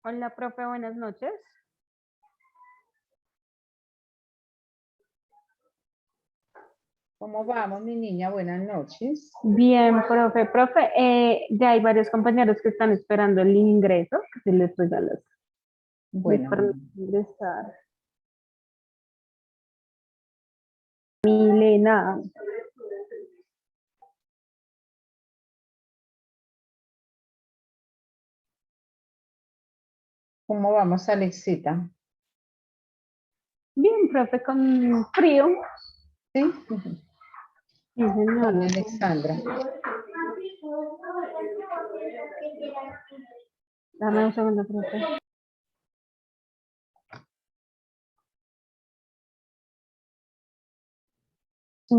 Hola, profe, buenas noches. ¿Cómo vamos, mi niña? Buenas noches. Bien, profe, ya hay varios compañeros que están esperando el ingreso, que se les regala. Les Bueno, permite ingresar. Milena, ¿cómo vamos, Alexita? bien, profe, con frío. ¿Sí? Sí, Dame, señora. Alexandra. Dame un segundo, profe. Sí.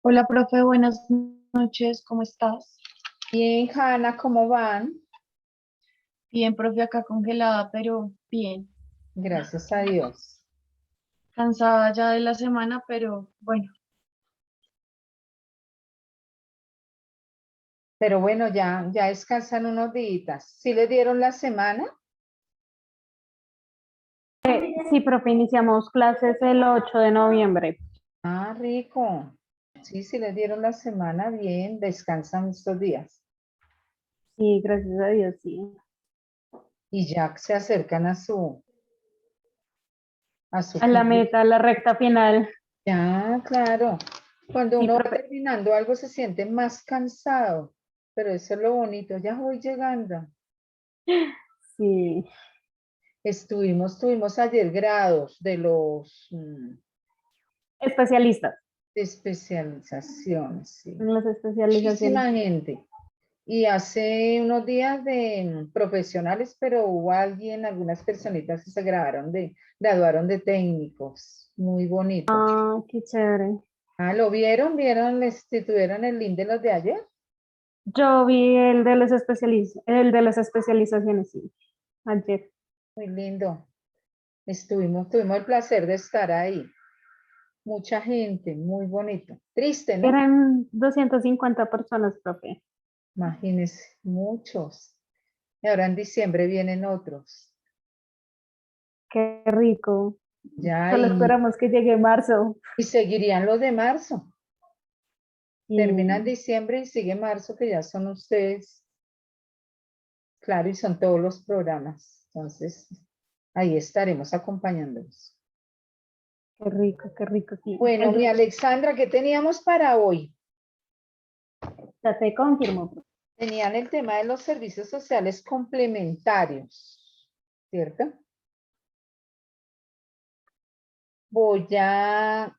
Hola, profe, buenas noches, ¿cómo estás? Bien, Hanna, ¿cómo van? Bien, profe, acá congelada, pero bien. Gracias a Dios. Cansada ya de la semana, pero bueno, Pero bueno, ya descansan unos días. ¿Sí le dieron la semana? Sí, profe, iniciamos clases el 8 de noviembre. Ah, rico. Sí le dieron la semana, bien, descansan estos días. Sí, gracias a Dios, sí. Y ya se acercan a su A la fin. meta, a la recta final. Ya, claro. Cuando Sí, uno va profe. terminando algo se siente más cansado, pero eso es lo bonito, ya voy llegando. Sí, Tuvimos ayer grados de los especialistas. de especialización, sí. En las especializaciones. Muchísima gente. Y hace unos días de profesionales, pero hubo algunas personitas que se graduaron de técnicos. Muy bonito. Ah, qué chévere. Ah, ¿lo vieron? ¿Vieron? ¿Tuvieron el link de los de ayer? Yo vi el de las especializaciones, sí, ayer. Muy lindo. Tuvimos el placer de estar ahí. Mucha gente, muy bonito. Triste, ¿no? Eran 250 personas, profe. Imagínense, muchos. Y ahora en diciembre vienen otros. Qué rico. Ya, Solo esperamos que llegue marzo. y seguirían los de marzo. Terminan Y diciembre y sigue marzo, que ya son ustedes. Claro, y son todos los programas. Entonces, ahí estaremos acompañándolos. qué rico, sí. Bueno, mi Alexandra, ¿qué teníamos para hoy? Ya te confirmo, profe. Tenían el tema de los servicios sociales complementarios, ¿cierto? Voy a,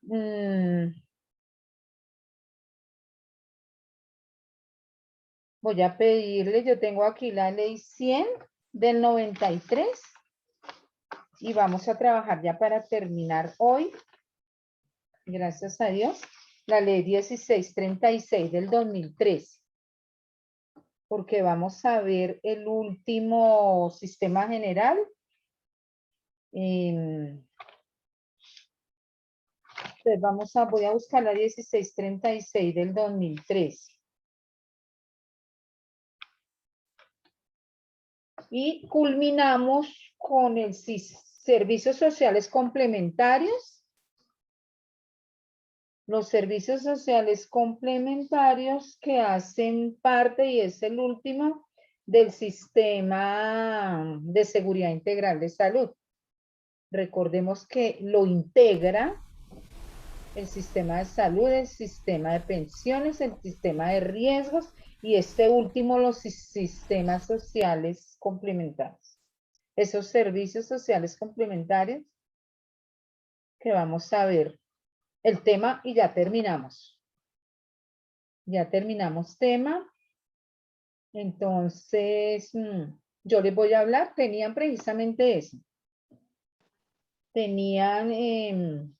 voy a pedirle, yo tengo aquí la ley 100 del 93 y vamos a trabajar ya para terminar hoy, gracias a Dios, la ley 1636 del 2013, porque vamos a ver el último sistema general. Entonces voy a buscar la 1636 del 2013. Y culminamos con el servicios sociales complementarios. Los servicios sociales complementarios que hacen parte, y es el último, del sistema de seguridad integral de salud. Recordemos que lo integra el sistema de salud, el sistema de pensiones, el sistema de riesgos y este último, los sistemas sociales complementarios. Esos servicios sociales complementarios que vamos a ver el tema y ya terminamos. Ya terminamos tema. Entonces, yo les voy a hablar, tenían precisamente eso. Tenían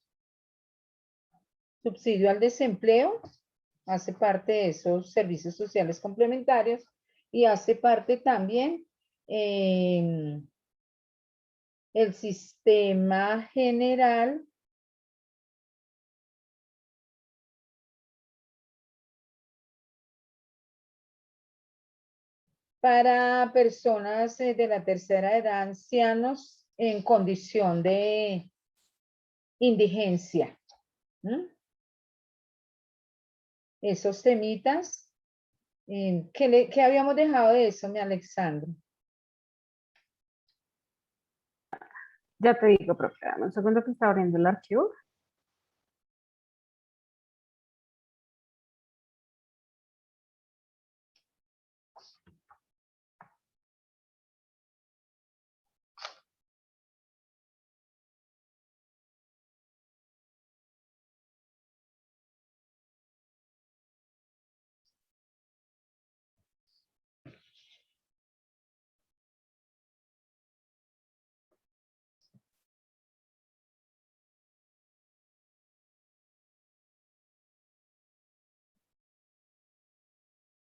subsidio al desempleo, hace parte de esos servicios sociales complementarios y hace parte también el sistema general para personas de la tercera edad, ancianos en condición de indigencia. ¿Mm? Esos temitas, ¿qué habíamos dejado de eso, mi Alexandra? Ya te digo, profe, dame un segundo que está abriendo el archivo.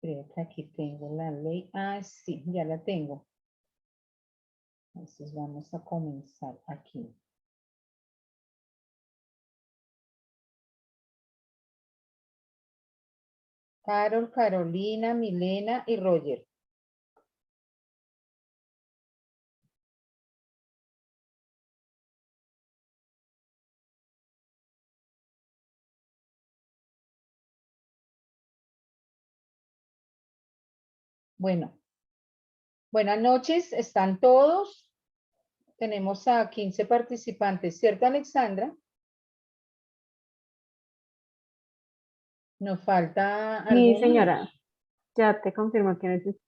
Creo que aquí tengo la ley. Ah, sí, ya la tengo. Entonces vamos a comenzar aquí. Carol, Carolina, Milena y Roger. Bueno, buenas noches, están todos. Tenemos a 15 participantes, ¿cierto, Alexandra? Nos falta Mi alguno. señora, ya te confirmo que necesito.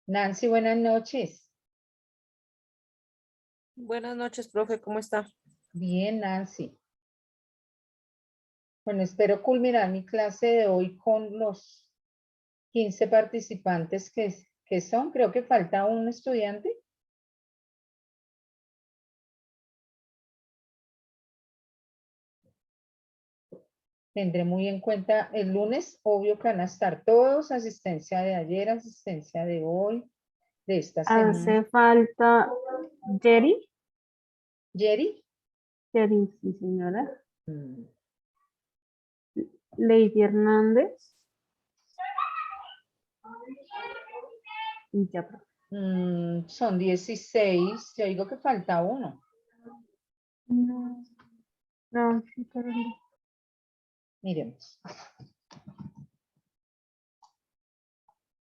Nancy, buenas noches. Buenas noches, profe, ¿cómo está? Bien, Nancy. Bueno, espero culminar mi clase de hoy con los 15 participantes que son. Creo que falta un estudiante. Tendré muy en cuenta el lunes, obvio que van a estar todos, asistencia de ayer, asistencia de hoy, de esta semana. Hace falta Jerry. Jerry. Jerry, sí, señora. Mm, Lady Hernández. Y ya, profe. son 16. Yo digo que falta uno. No, no, sí, pero no. Miremos.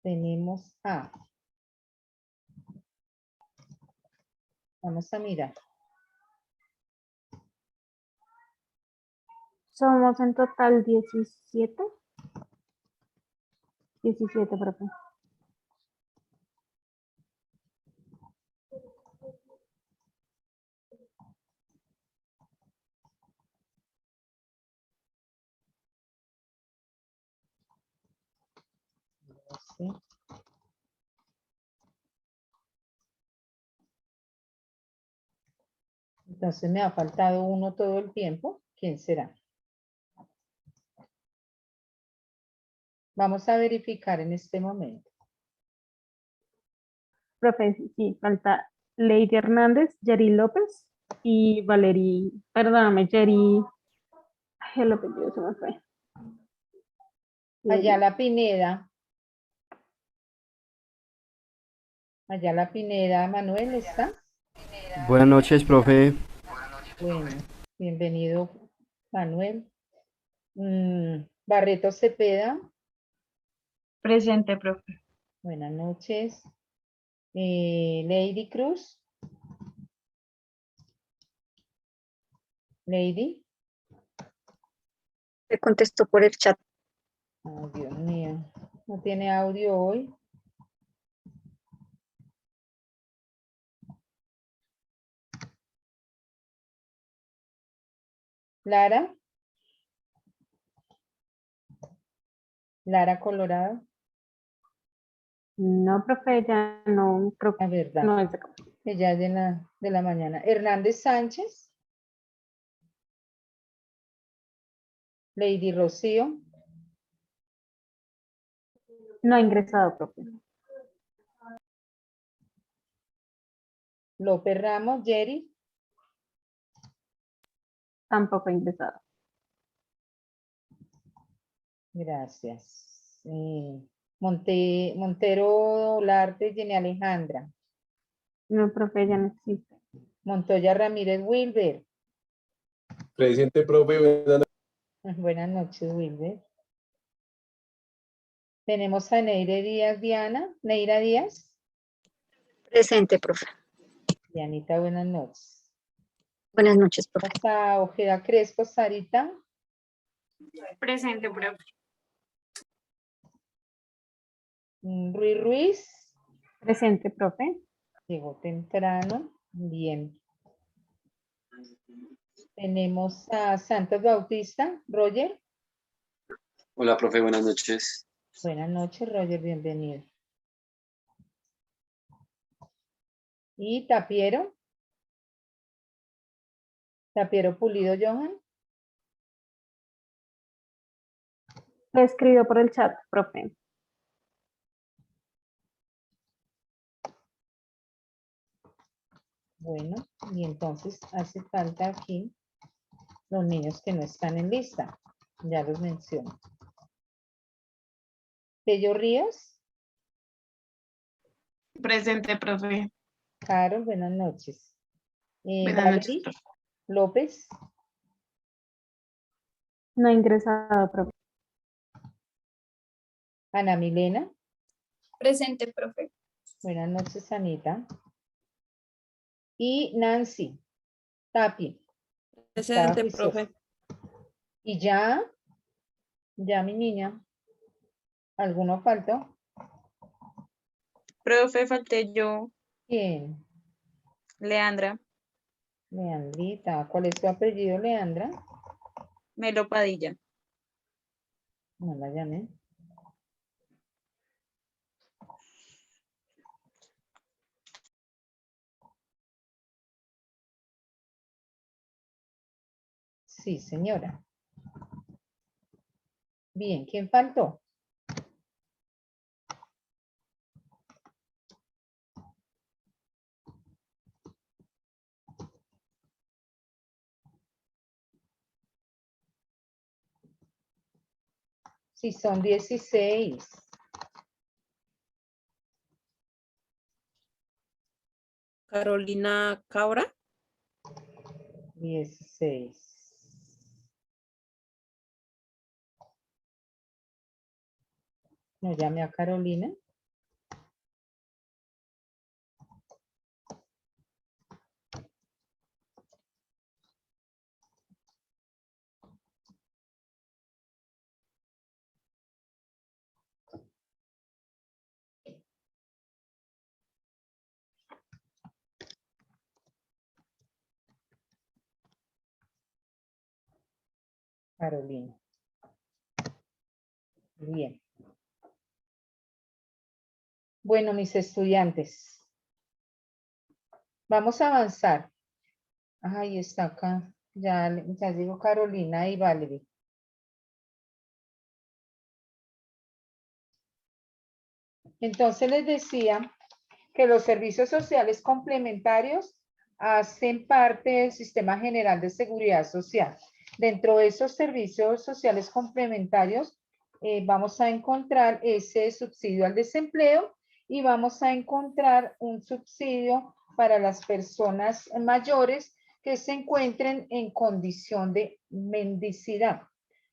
Tenemos a. Vamos a mirar. Somos en total 17. 17, profe. ¿Sí? Entonces me ha faltado uno todo el tiempo. ¿Quién será? Vamos a verificar en este momento. Profe, sí, falta Lady Hernández, Jerry López y Valerie, perdóname, Jerry. Ay, el apellido se me fue. Allá la Pineda. Allá la Pineda, Manuel, ¿está? Buenas noches, profe. Bueno, bienvenido, Manuel. Barreto Cepeda, Presente, profe. buenas noches. Lady Cruz. Lady. Le contesto por el chat. Ay, Dios mío, no tiene audio hoy. Lara. Lara Colorado. No, profe, ya no, creo La que verdad, no es de acá. ella es de la mañana. Hernández Sánchez. Lady Rocío. No ha ingresado, profe. López Ramos, Jerry. Tampoco ha ingresado. Gracias. Montero Olarte, Jenny Alejandra. No, profe, ya no existe. Montoya Ramírez Wilber. Presente, profe. Buenas noches, Wilber. Tenemos a Neire Díaz Diana. Neira Díaz. Presente, profe. Dianita, buenas noches. Buenas noches, profe. Tenemos a Ojeda Crespo, Sarita. Presente, profe. Ruiz Ruiz. Presente, profe. Llegó temprano. Bien. Tenemos a Santos Bautista. Roger. Hola, profe, buenas noches. Buenas noches, Roger. Bienvenido. Y Tapiero. Tapiero Pulido, Johan. Lo escribió por el chat, profe. Bueno, y entonces hace falta aquí los niños que no están en lista. Ya los menciono. Pello Ríos. Presente, profe. Carol, buenas noches. Buenas noches, Valerie profe. López. No ha ingresado, profe. Ana Milena. Presente, profe. Buenas noches, Anita. Y Nancy Tapi. Estaba Presente, juiciosa. profe. Y ya mi niña. ¿Alguno faltó? Profe, falté yo, ¿Quién? Leandra Leandrita. ¿Cuál es tu apellido, Leandra? Melo Padilla. No la llamé. Sí, señora. Bien, ¿quién faltó? Sí, son 16. Carolina Cabra. 16. No llame a Carolina. Carolina. Bien. Bueno, mis estudiantes. Vamos a avanzar. Ahí está acá. Ya digo Carolina y Valerie. Entonces les decía que los servicios sociales complementarios hacen parte del Sistema General de Seguridad Social. Dentro de esos servicios sociales complementarios vamos a encontrar ese subsidio al desempleo y vamos a encontrar un subsidio para las personas mayores que se encuentren en condición de mendicidad,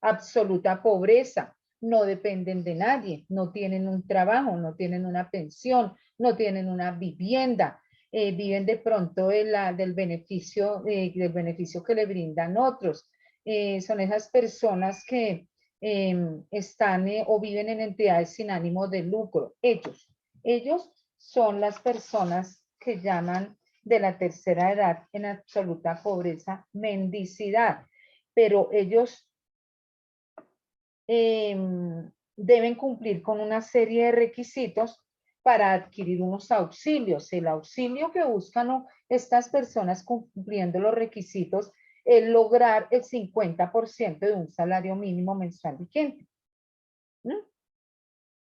absoluta pobreza. No dependen de nadie, no tienen un trabajo, no tienen una pensión, no tienen una vivienda, viven de pronto del beneficio que le brindan otros. Son esas personas que están o viven en entidades sin ánimo de lucro. Ellos son las personas que llaman de la tercera edad en absoluta pobreza, mendicidad, pero ellos deben cumplir con una serie de requisitos para adquirir unos auxilios. El auxilio que buscan estas personas cumpliendo los requisitos es lograr el 50% de un salario mínimo mensual vigente. ¿No?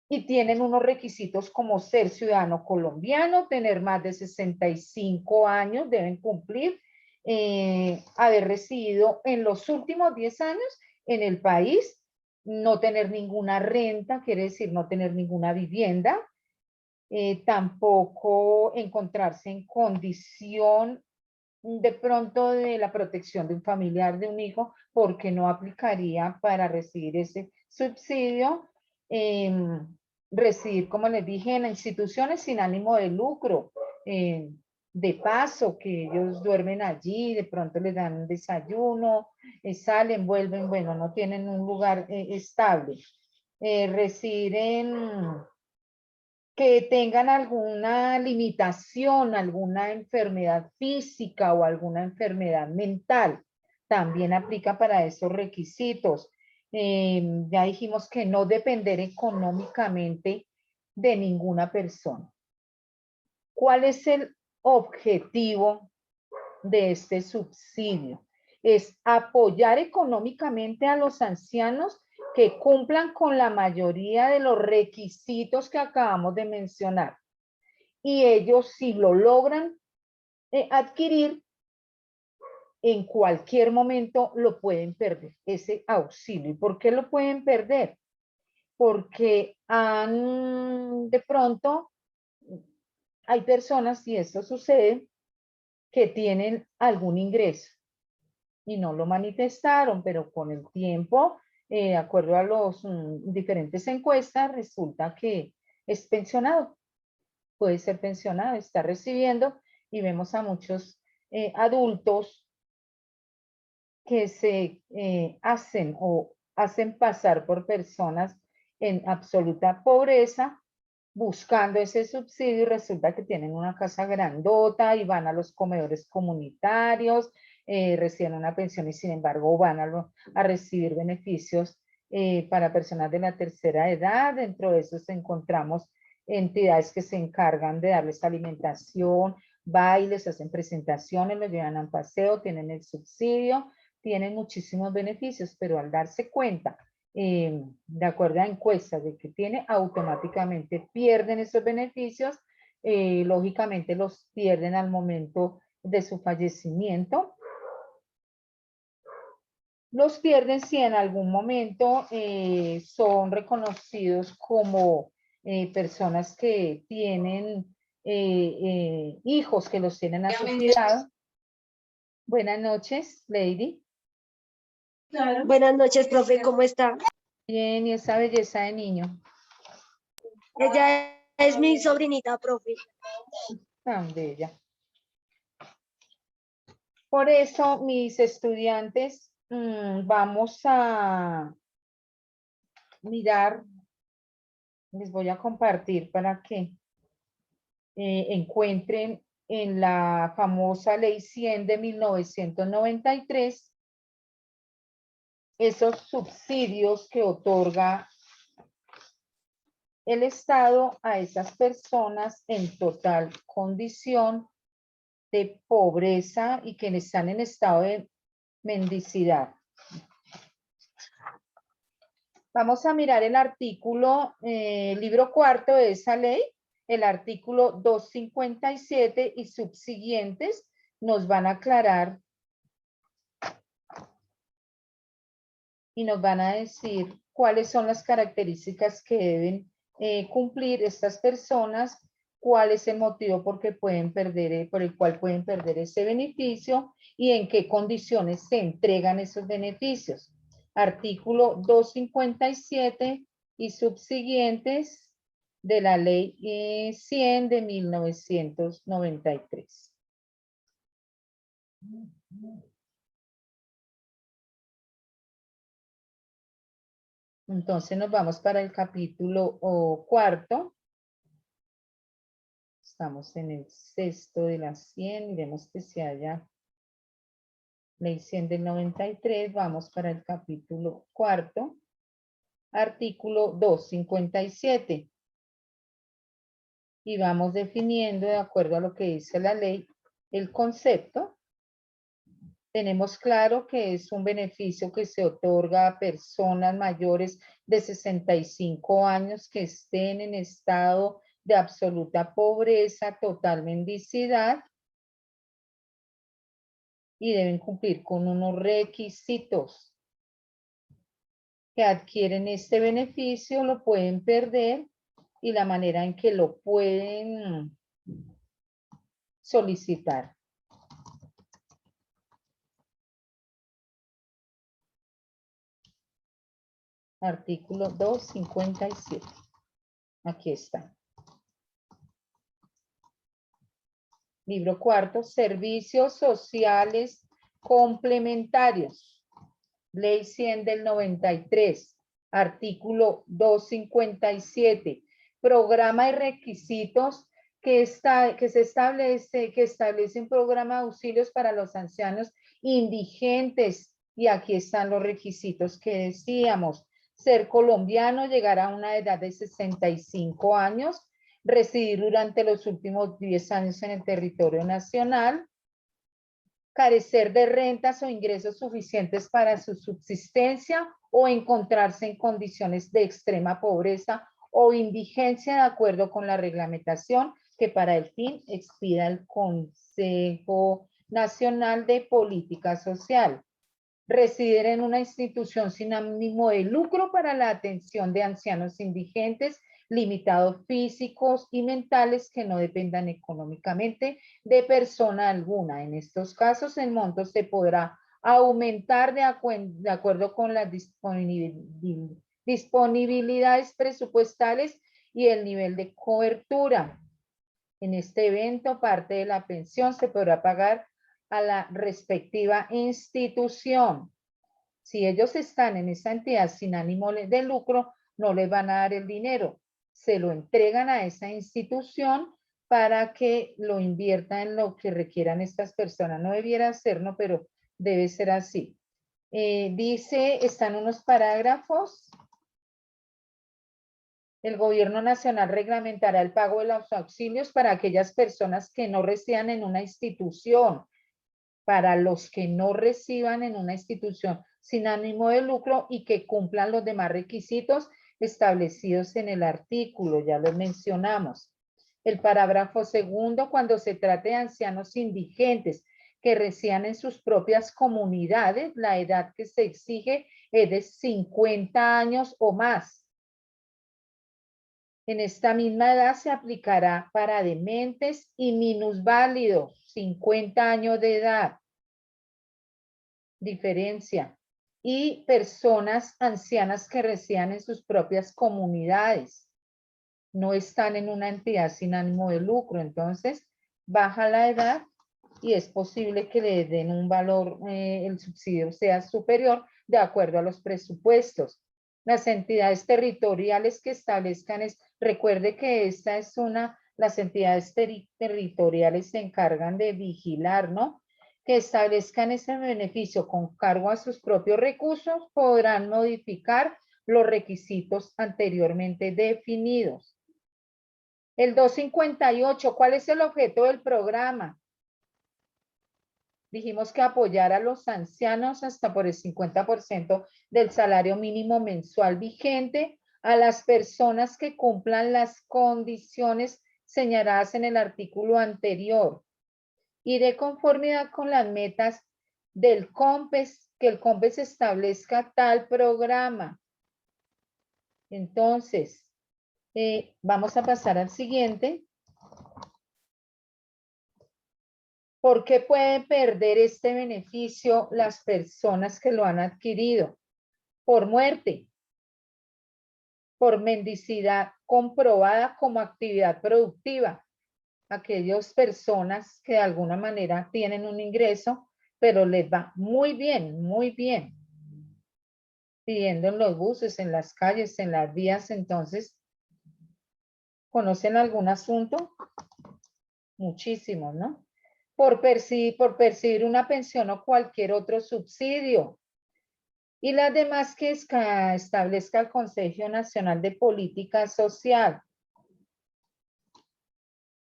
Y tienen unos requisitos como ser ciudadano colombiano, tener más de 65 años, deben cumplir, haber residido en los últimos 10 años en el país no tener ninguna renta, quiere decir no tener ninguna vivienda, tampoco encontrarse en condición de pronto de la protección de un familiar, de un hijo, porque no aplicaría para recibir ese subsidio. Recibir, como les dije, en instituciones sin ánimo de lucro, de paso, que ellos duermen allí, de pronto les dan un desayuno, salen, vuelven, bueno, no tienen un lugar estable. Recibir que tengan alguna limitación, alguna enfermedad física o alguna enfermedad mental. También aplica para esos requisitos. Ya dijimos que no depender económicamente de ninguna persona. ¿Cuál es el objetivo de este subsidio? Es apoyar económicamente a los ancianos que cumplan con la mayoría de los requisitos que acabamos de mencionar. Y ellos, si lo logran adquirir, en cualquier momento lo pueden perder, ese auxilio. ¿Y por qué lo pueden perder? Porque de pronto hay personas, y esto sucede, que tienen algún ingreso y no lo manifestaron, pero con el tiempo, de acuerdo a los diferentes encuestas, resulta que es pensionado. Puede ser pensionado, está recibiendo, y vemos a muchos adultos que se hacen o hacen pasar por personas en absoluta pobreza, buscando ese subsidio, y resulta que tienen una casa grandota y van a los comedores comunitarios, reciben una pensión y sin embargo van a recibir beneficios para personas de la tercera edad. Dentro de esos encontramos entidades que se encargan de darles alimentación, bailes, hacen presentaciones, los llevan a un paseo, tienen el subsidio, tienen muchísimos beneficios, pero al darse cuenta, de acuerdo a encuestas de que tiene, automáticamente pierden esos beneficios, lógicamente los pierden al momento de su fallecimiento. Los pierden si en algún momento son reconocidos como personas que tienen hijos que los tienen a su cuidado. Buenas noches, Lady. Buenas noches, profe, ¿cómo está? Bien, y esa belleza de niño. Ella es mi sobrinita, profe. Tan bella. Por eso, mis estudiantes, vamos a mirar, les voy a compartir para que encuentren en la famosa Ley 100 de 1993 esos subsidios que otorga el Estado a esas personas en total condición de pobreza y que están en estado de mendicidad. Vamos a mirar el artículo, libro cuarto de esa ley, el artículo 257 y subsiguientes nos van a aclarar y nos van a decir cuáles son las características que deben cumplir estas personas, cuál es el motivo por el cual pueden perder ese beneficio y en qué condiciones se entregan esos beneficios. Artículo 257 y subsiguientes de la Ley 100 de 1993. Entonces nos vamos para el capítulo cuarto. Estamos en el sexto de las 100. Miremos que se haya Ley 100 del 93. Vamos para el capítulo cuarto. Artículo 257. Y vamos definiendo, de acuerdo a lo que dice la ley, el concepto. Tenemos claro que es un beneficio que se otorga a personas mayores de 65 años que estén en estado de absoluta pobreza, total mendicidad, y deben cumplir con unos requisitos. que adquieren este beneficio lo pueden perder y la manera en que lo pueden solicitar. Artículo 257. Aquí está. Libro cuarto, servicios sociales complementarios. Ley 100 del 93. Artículo 257. Programa y requisitos que establece un programa de auxilios para los ancianos indigentes. Y aquí están los requisitos que decíamos. Ser colombiano, llegar a una edad de 65 años, residir durante los últimos 10 años en el territorio nacional, carecer de rentas o ingresos suficientes para su subsistencia o encontrarse en condiciones de extrema pobreza o indigencia de acuerdo con la reglamentación que para el fin expida el Consejo Nacional de Política Social. Residir en una institución sin ánimo de lucro para la atención de ancianos indigentes, limitados físicos y mentales que no dependan económicamente de persona alguna. En estos casos, el monto se podrá aumentar de acuerdo con las disponibilidades presupuestales y el nivel de cobertura. En este evento, parte de la pensión se podrá pagar a la respectiva institución. Si ellos están en esa entidad sin ánimo de lucro, no les van a dar el dinero. Se lo entregan a esa institución para que lo invierta en lo que requieran estas personas. No debiera ser, ¿no? Pero debe ser así. Dice, están unos parágrafos. El gobierno nacional reglamentará el pago de los auxilios para aquellas personas que no residan en una institución. Para los que no reciban en una institución sin ánimo de lucro y que cumplan los demás requisitos establecidos en el artículo, ya lo mencionamos. El parágrafo segundo, cuando se trate de ancianos indigentes que residan en sus propias comunidades, la edad que se exige es de 50 años o más. En esta misma edad se aplicará para dementes y minusválidos, 50 años de edad. Diferencia. Y personas ancianas que residan en sus propias comunidades. No están en una entidad sin ánimo de lucro. Entonces, baja la edad y es posible que le den un valor, el subsidio sea superior de acuerdo a los presupuestos. Las entidades territoriales que establezcan, recuerde que esta es las entidades territoriales se encargan de vigilar, ¿no? Que establezcan ese beneficio con cargo a sus propios recursos, podrán modificar los requisitos anteriormente definidos. El 258, ¿cuál es el objeto del programa? Dijimos que apoyar a los ancianos hasta por el 50% del salario mínimo mensual vigente, a las personas que cumplan las condiciones señaladas en el artículo anterior. Y de conformidad con las metas del COMPES, que el COMPES establezca tal programa. Entonces, vamos a pasar al siguiente. ¿Por qué pueden perder este beneficio las personas que lo han adquirido? Por muerte, por mendicidad comprobada como actividad productiva. Aquellas personas que de alguna manera tienen un ingreso, pero les va muy bien, pidiendo en los buses, en las calles, en las vías. Entonces, ¿conocen algún asunto? Muchísimos, ¿no? Por percibir una pensión o cualquier otro subsidio. Y las demás que establezca el Consejo Nacional de Política Social.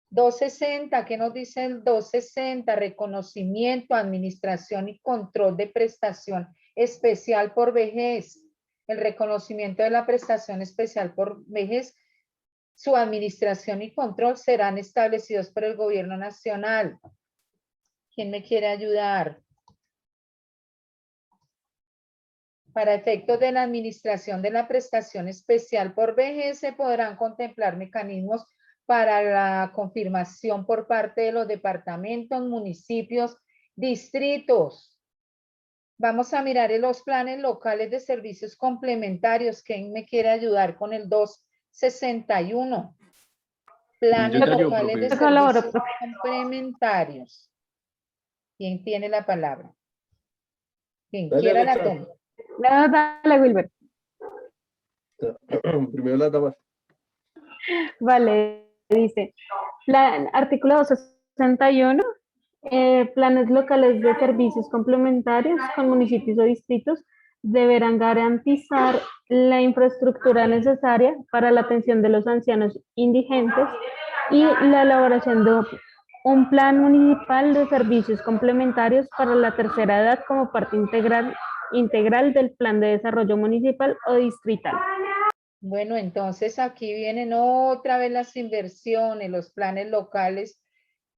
260, ¿qué nos dice el 260? Reconocimiento, administración y control de prestación especial por vejez. El reconocimiento de la prestación especial por vejez, su administración y control serán establecidos por el gobierno nacional. ¿Quién me quiere ayudar? Para efectos de la administración de la prestación especial por vejez, se podrán contemplar mecanismos para la confirmación por parte de los departamentos, municipios, distritos. Vamos a mirar en los planes locales de servicios complementarios. ¿Quién me quiere ayudar con el 261? Planes Yo te ayudo, locales de profe. Colaboro, servicios profe. complementarios. ¿Quién tiene la palabra? Quien Dale, quiera la Alexa. toma. No, dale, Wilber. Primero las damas. Vale, dice, artículo 261, planes locales de servicios complementarios con municipios o distritos deberán garantizar la infraestructura necesaria para la atención de los ancianos indigentes y la elaboración de un plan municipal de servicios complementarios para la tercera edad como parte integral del plan de desarrollo municipal o distrital. Bueno, entonces aquí vienen otra vez las inversiones. Los planes locales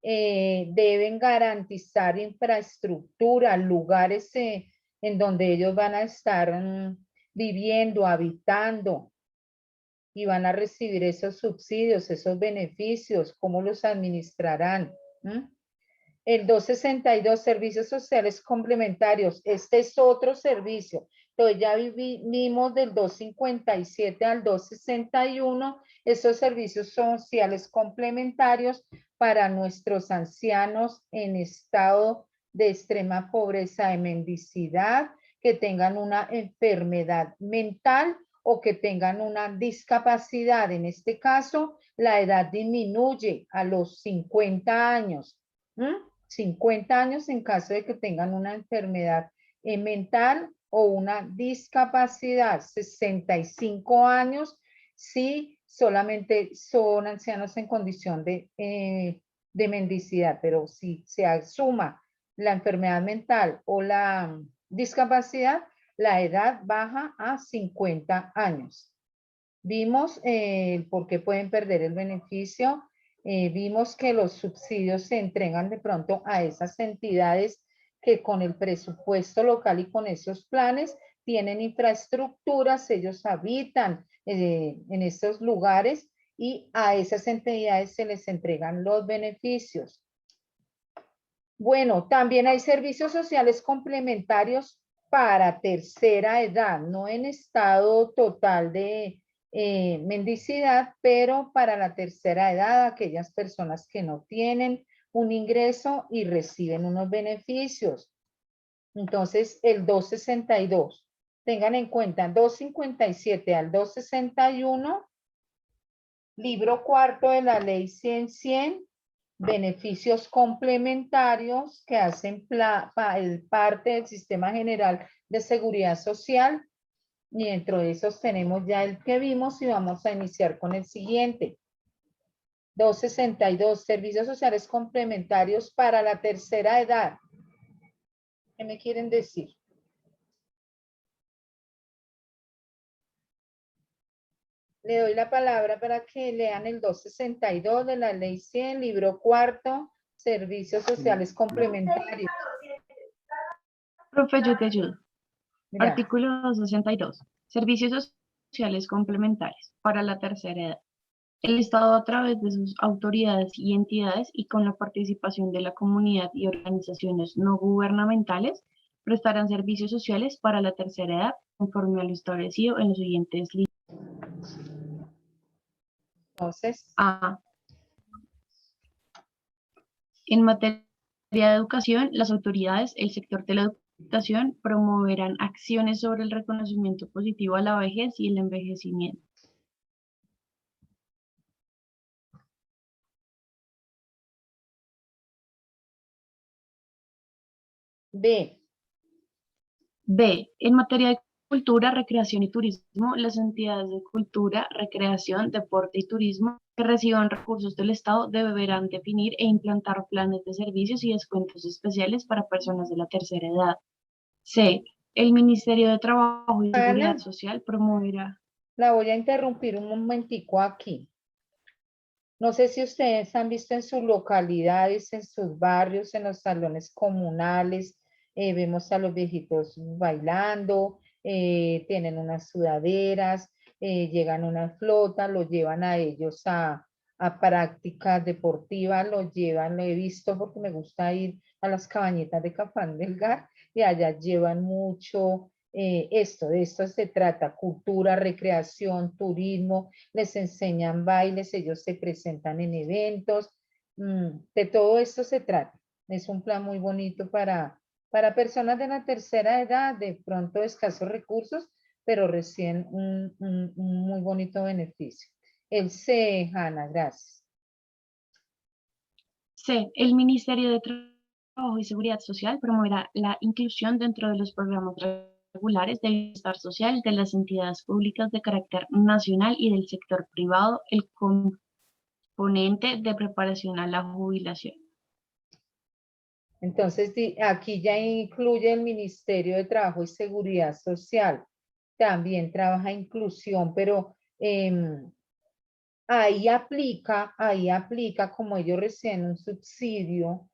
deben garantizar infraestructura, lugares en donde ellos van a estar viviendo, habitando y van a recibir esos subsidios, esos beneficios, cómo los administrarán. El 262, servicios sociales complementarios. Este es otro servicio. Entonces ya vimos del 257 al 261, estos servicios sociales complementarios para nuestros ancianos en estado de extrema pobreza, de mendicidad, que tengan una enfermedad mental o que tengan una discapacidad. En este caso, la edad disminuye a los 50 años. 50 años en caso de que tengan una enfermedad mental o una discapacidad. 65 años si solamente son ancianos en condición de mendicidad, pero si se asuma la enfermedad mental o la discapacidad, la edad baja a 50 años. Vimos por qué pueden perder el beneficio. Vimos que los subsidios se entregan de pronto a esas entidades que con el presupuesto local y con esos planes tienen infraestructuras, ellos habitan en estos lugares y a esas entidades se les entregan los beneficios. Bueno, también hay servicios sociales complementarios para tercera edad, no en estado total de mendicidad, pero para la tercera edad, aquellas personas que no tienen un ingreso y reciben unos beneficios. Entonces, el 262, tengan en cuenta, 257 al 261, libro cuarto de la ley 100, beneficios complementarios que hacen parte del sistema general de seguridad social. Y dentro de esos tenemos ya el que vimos y vamos a iniciar con el siguiente. 262, servicios sociales complementarios para la tercera edad. ¿Qué me quieren decir? Le doy la palabra para que lean el 262 de la ley 100, libro cuarto, servicios sociales complementarios. Profe, yo te ayudo. Mira. Artículo 262. Servicios sociales complementarios para la tercera edad. El Estado, a través de sus autoridades y entidades y con la participación de la comunidad y organizaciones no gubernamentales, prestarán servicios sociales para la tercera edad conforme a lo establecido en los siguientes líneas. Entonces, A. En materia de educación, las autoridades, el sector de la educación, promoverán acciones sobre el reconocimiento positivo a la vejez y el envejecimiento. B. B. En materia de cultura, recreación y turismo, las entidades de cultura, recreación, deporte y turismo que reciban recursos del Estado deberán definir e implantar planes de servicios y descuentos especiales para personas de la tercera edad. C. El Ministerio de Trabajo y Seguridad Ana. Social promoverá. La voy a interrumpir un momentico aquí. No sé si ustedes han visto en sus localidades, en sus barrios, en los salones comunales, vemos a los viejitos bailando, tienen unas sudaderas, llegan una flota, los llevan a ellos a prácticas deportivas, los llevan, lo he visto porque me gusta ir a las cabañitas de Cafán del Gar y allá llevan mucho de esto se trata, cultura, recreación, turismo, les enseñan bailes, ellos se presentan en eventos, de todo esto se trata. Es un plan muy bonito para personas de la tercera edad, de pronto de escasos recursos, pero recién un muy bonito beneficio. El C, Hanna, gracias. C. El Ministerio de Trabajo y Seguridad Social promoverá la inclusión dentro de los programas regulares de bienestar social de las entidades públicas de carácter nacional y del sector privado, el componente de preparación a la jubilación. Entonces, aquí ya incluye el Ministerio de Trabajo y Seguridad Social. También trabaja inclusión, pero ahí aplica, como ellos reciben un subsidio,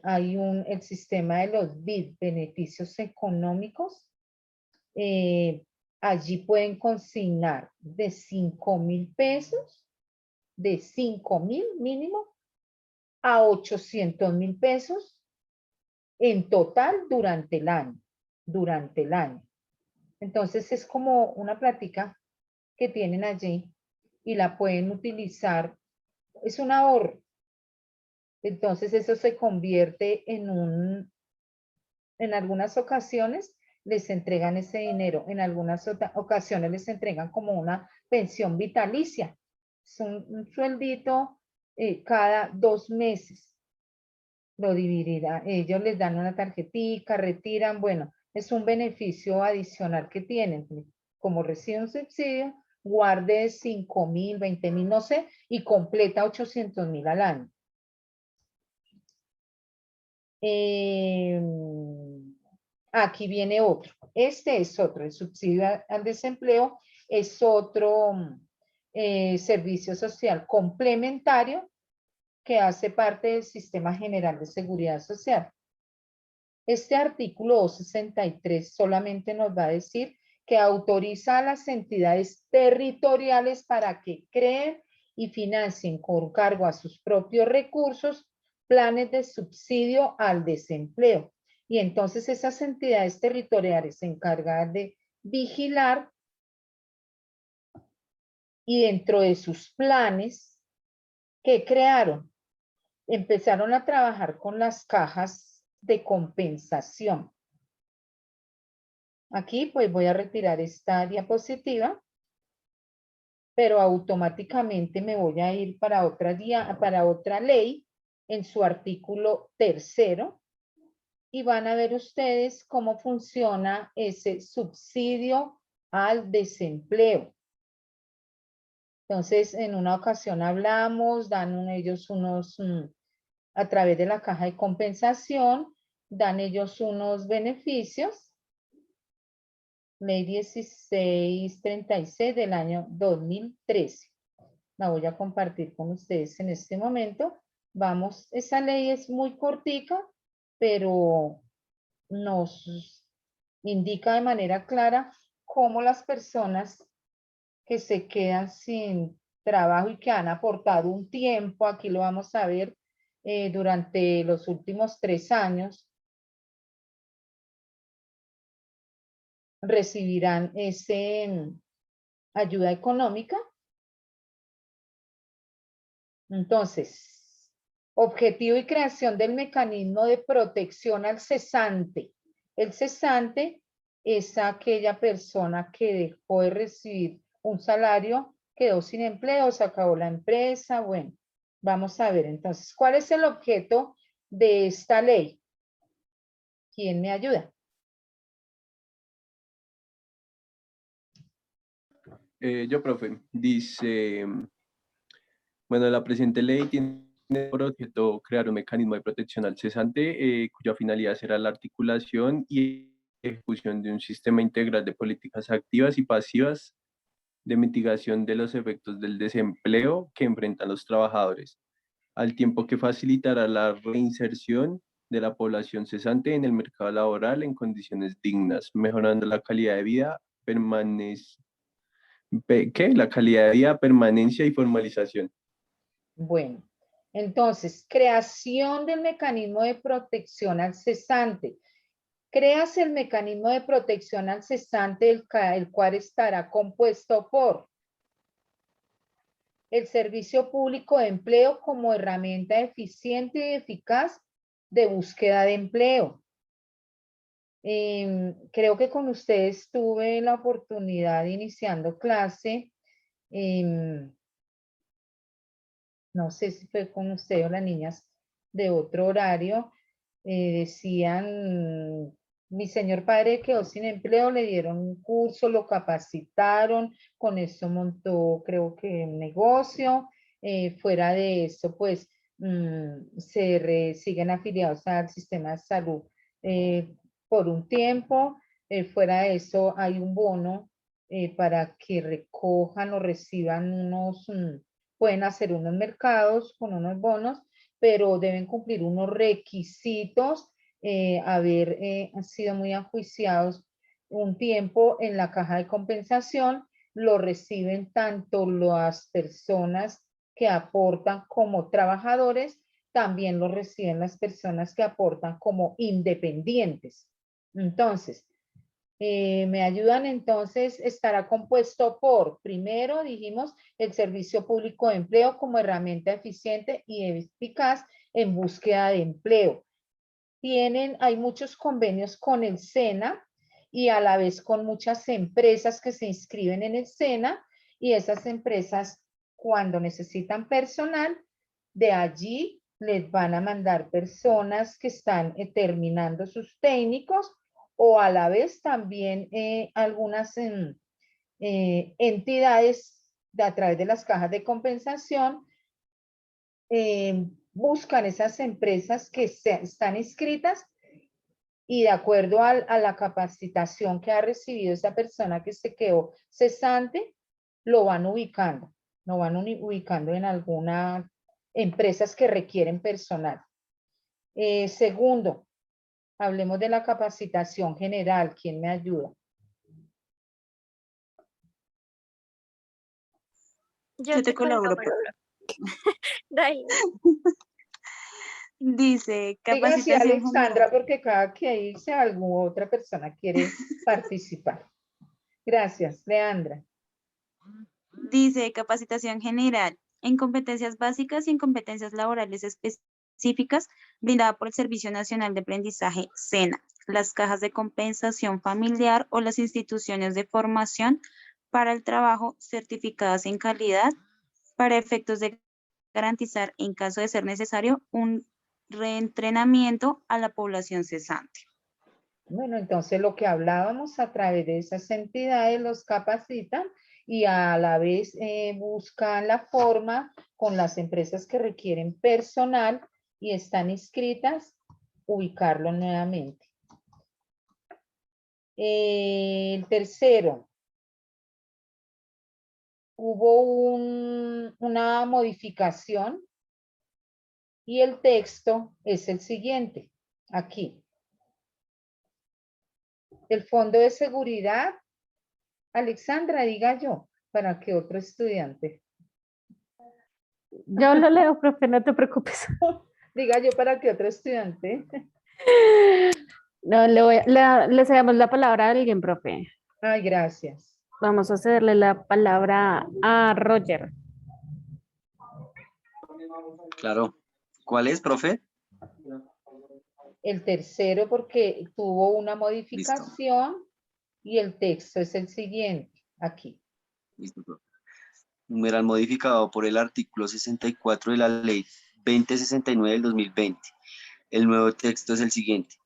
hay el sistema de los BID, beneficios económicos. Allí pueden consignar de 5,000 pesos, de 5,000 mínimo, a 800,000 pesos en total durante el año. Entonces es como una plática que tienen allí y la pueden utilizar, es un ahorro. Entonces eso se convierte en algunas ocasiones les entregan ese dinero, en algunas ocasiones les entregan como una pensión vitalicia. Es un sueldito cada 2 meses. Lo dividirá, ellos les dan una tarjetita, retiran, bueno, es un beneficio adicional que tienen. Como recibe un subsidio, guarde 5,000, 20,000, no sé, y completa 800,000 al año. Aquí viene otro. Este es otro, el subsidio al desempleo es otro servicio social complementario que hace parte del Sistema General de Seguridad Social. Este artículo 263 solamente nos va a decir que autoriza a las entidades territoriales para que creen y financien con cargo a sus propios recursos planes de subsidio al desempleo. Y entonces esas entidades territoriales se encargan de vigilar y dentro de sus planes que crearon, empezaron a trabajar con las cajas de compensación. Aquí pues voy a retirar esta diapositiva, pero automáticamente me voy a ir para otra ley en su artículo 3º y van a ver ustedes cómo funciona ese subsidio al desempleo. Entonces, en una ocasión hablamos, dan ellos unos, a través de la caja de compensación, dan ellos unos beneficios. Ley 1636 del año 2013. La voy a compartir con ustedes en este momento. Vamos, esa ley es muy cortica, pero nos indica de manera clara cómo las personas que se quedan sin trabajo y que han aportado un tiempo, aquí lo vamos a ver durante los últimos 3 años, recibirán ese ayuda económica. Entonces, objetivo y creación del mecanismo de protección al cesante. El cesante es aquella persona que dejó de recibir un salario, quedó sin empleo, se acabó la empresa. Bueno, vamos a ver entonces, ¿cuál es el objeto de esta ley? ¿Quién me ayuda? Yo, profe, dice, bueno, la presente ley tiene por objeto crear un mecanismo de protección al cesante, cuya finalidad será la articulación y ejecución de un sistema integral de políticas activas y pasivas de mitigación de los efectos del desempleo que enfrentan los trabajadores, al tiempo que facilitará la reinserción de la población cesante en el mercado laboral en condiciones dignas, mejorando la calidad de vida, la calidad de vida, permanencia y formalización. Bueno, entonces, creación del mecanismo de protección al cesante. Creas el mecanismo de protección al cesante, el cual estará compuesto por el servicio público de empleo como herramienta eficiente y eficaz de búsqueda de empleo. Creo que con ustedes tuve la oportunidad de iniciando clase. No sé si fue con usted o las niñas de otro horario. Decían, mi señor padre quedó sin empleo, le dieron un curso, lo capacitaron, con eso montó, creo que un negocio. Fuera de eso, pues, siguen afiliados al sistema de salud por un tiempo. Fuera de eso, hay un bono para que recojan o reciban pueden hacer unos mercados con unos bonos, pero deben cumplir unos requisitos, haber sido muy enjuiciados un tiempo en la caja de compensación. Lo reciben tanto las personas que aportan como trabajadores, también lo reciben las personas que aportan como independientes. Entonces, me ayudan entonces, estará compuesto por, primero dijimos, el servicio público de empleo como herramienta eficiente y eficaz en búsqueda de empleo. Hay muchos convenios con el SENA y a la vez con muchas empresas que se inscriben en el SENA, y esas empresas, cuando necesitan personal, de allí les van a mandar personas que están terminando sus técnicos, o a la vez también algunas entidades a través de las cajas de compensación buscan esas empresas que están inscritas, y de acuerdo a la capacitación que ha recibido esa persona que se quedó cesante, lo van ubicando en algunas empresas que requieren personal. Segundo, hablemos de la capacitación general. ¿Quién me ayuda? Yo te colaboro. Dale. Dice, Diga así, capacitación Alexandra, general. porque cada que dice algo, otra persona quiere participar. Gracias, Leandra. Dice, capacitación general en competencias básicas y en competencias laborales específicas brindada por el Servicio Nacional de Aprendizaje, SENA, las cajas de compensación familiar o las instituciones de formación para el trabajo certificadas en calidad para efectos de garantizar, en caso de ser necesario, un reentrenamiento a la población cesante. Bueno, entonces lo que hablábamos, a través de esas entidades los capacitan y a la vez buscan la forma con las empresas que requieren personal y están inscritas, ubicarlo nuevamente. El tercero, hubo una modificación y el texto es el siguiente, aquí. El Fondo de Seguridad, Alexandra, diga yo, para que otro estudiante. Yo lo leo, profe, no te preocupes. Diga yo para que otro estudiante. No, le cedemos la palabra a alguien, profe. Ay, gracias. Vamos a cederle la palabra a Roger. Claro. ¿Cuál es, profe? El tercero, porque tuvo una modificación y el texto es el siguiente, aquí. Listo, profe. Numeral modificado por el artículo 64 de la ley 2069 del 2020. El nuevo texto es el siguiente.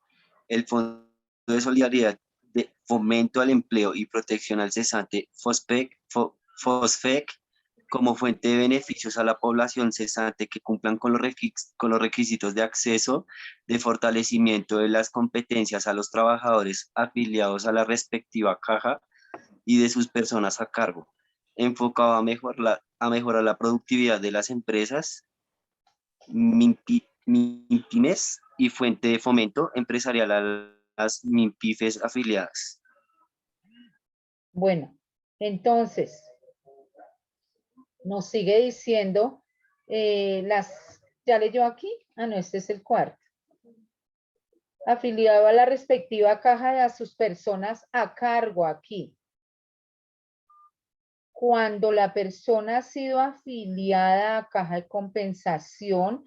El Fondo de Solidaridad de Fomento al Empleo y Protección al Cesante, FOSFEC, como fuente de beneficios a la población cesante que cumplan con los requisitos de acceso, de fortalecimiento de las competencias a los trabajadores afiliados a la respectiva caja y de sus personas a cargo, enfocado a mejorar la productividad de las empresas, MIPYMES, y fuente de fomento empresarial a las MIPYMES afiliadas. Bueno, entonces, nos sigue diciendo ¿ya leyó aquí? Ah, no, este es el cuarto. Afiliado a la respectiva caja de a sus personas a cargo aquí. Cuando la persona ha sido afiliada a caja de compensación,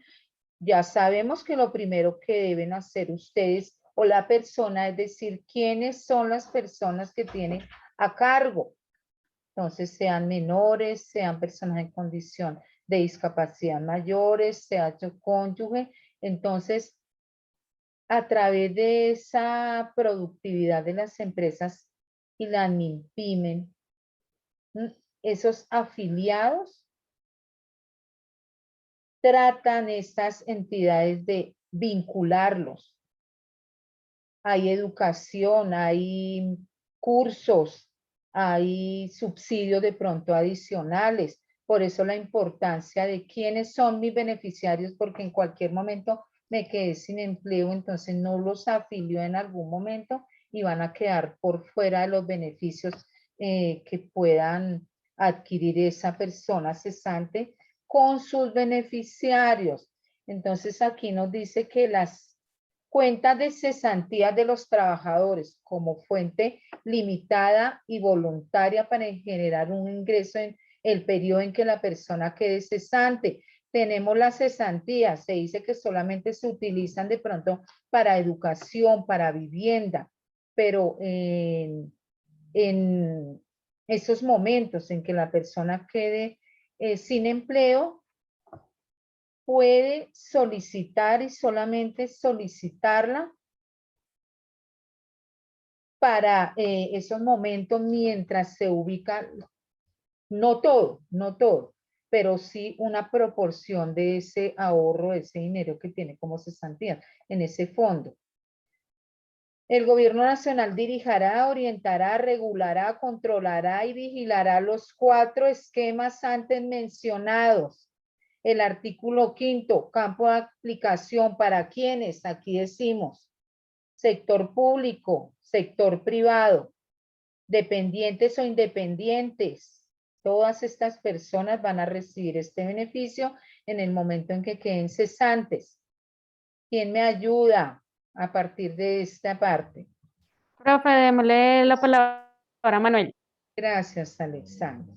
ya sabemos que lo primero que deben hacer ustedes o la persona es decir quiénes son las personas que tienen a cargo. Entonces, sean menores, sean personas en condición de discapacidad mayores, sea su cónyuge. Entonces, a través de esa productividad de las empresas y la MIPYME, esos afiliados tratan estas entidades de vincularlos. Hay educación, hay cursos, hay subsidios de pronto adicionales. Por eso la importancia de quiénes son mis beneficiarios, porque en cualquier momento me quedé sin empleo, entonces no los afilio en algún momento y van a quedar por fuera de los beneficios que puedan adquirir esa persona cesante con sus beneficiarios. Entonces aquí nos dice que las cuentas de cesantías de los trabajadores como fuente limitada y voluntaria para generar un ingreso en el periodo en que la persona quede cesante. Tenemos las cesantías, se dice que solamente se utilizan de pronto para educación, para vivienda, pero en esos momentos en que la persona quede sin empleo, puede solicitar y solamente solicitarla para esos momentos mientras se ubica, no todo, pero sí una proporción de ese ahorro, ese dinero que tiene como cesantía en ese fondo. El gobierno nacional dirigirá, orientará, regulará, controlará y vigilará los 4 esquemas antes mencionados. El artículo 5º, campo de aplicación para quienes, aquí decimos, sector público, sector privado, dependientes o independientes. Todas estas personas van a recibir este beneficio en el momento en que queden cesantes. ¿Quién me ayuda a partir de esta parte? Profe, démosle la palabra a Manuel. Gracias, Alexandra.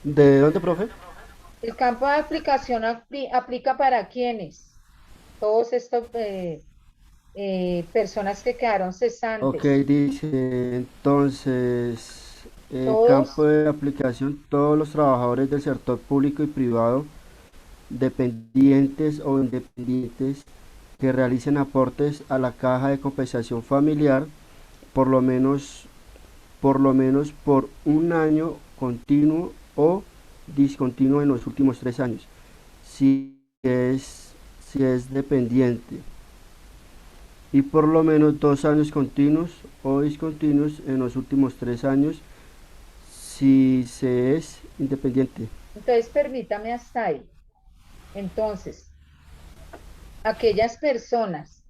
¿De dónde, profe? El campo de aplicación aplica para quienes. Todos estos personas que quedaron cesantes. Ok, dice entonces, campo Todos, de aplicación, todos los trabajadores del sector público y privado, dependientes o independientes, que realicen aportes a la caja de compensación familiar, por lo menos por un año continuo o discontinuo en los últimos 3 años, si es dependiente, y por lo menos 2 años continuos o discontinuos en los últimos 3 años si se es independiente. entonces permítame hasta ahí. Entonces, aquellas personas,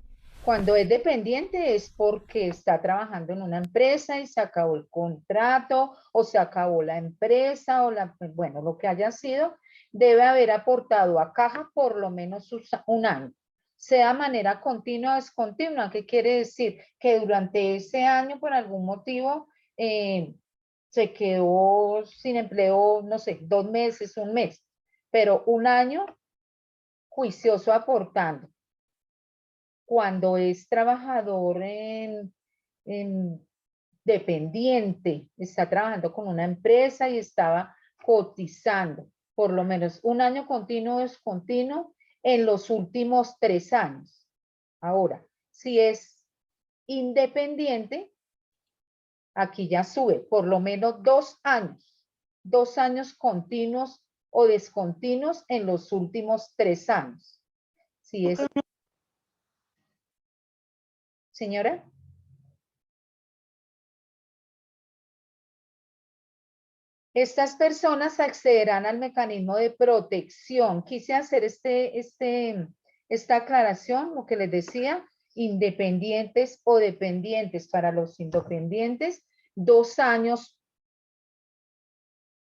cuando es dependiente es porque está trabajando en una empresa y se acabó el contrato o se acabó la empresa o bueno, lo que haya sido, debe haber aportado a caja por lo menos un año. Sea manera continua o descontinua, ¿qué quiere decir? Que durante ese año, por algún motivo, se quedó sin empleo, no sé, 2 meses, un mes, pero un año juicioso aportando. Cuando es trabajador en dependiente, está trabajando con una empresa y estaba cotizando por lo menos un año continuo o descontinuo en los últimos 3 años. Ahora, si es independiente, aquí ya sube por lo menos 2 años continuos o descontinuos en los últimos 3 años. Si es, señora. Estas personas accederán al mecanismo de protección. Quise hacer esta aclaración, lo que les decía, independientes o dependientes. Para los independientes, 2 años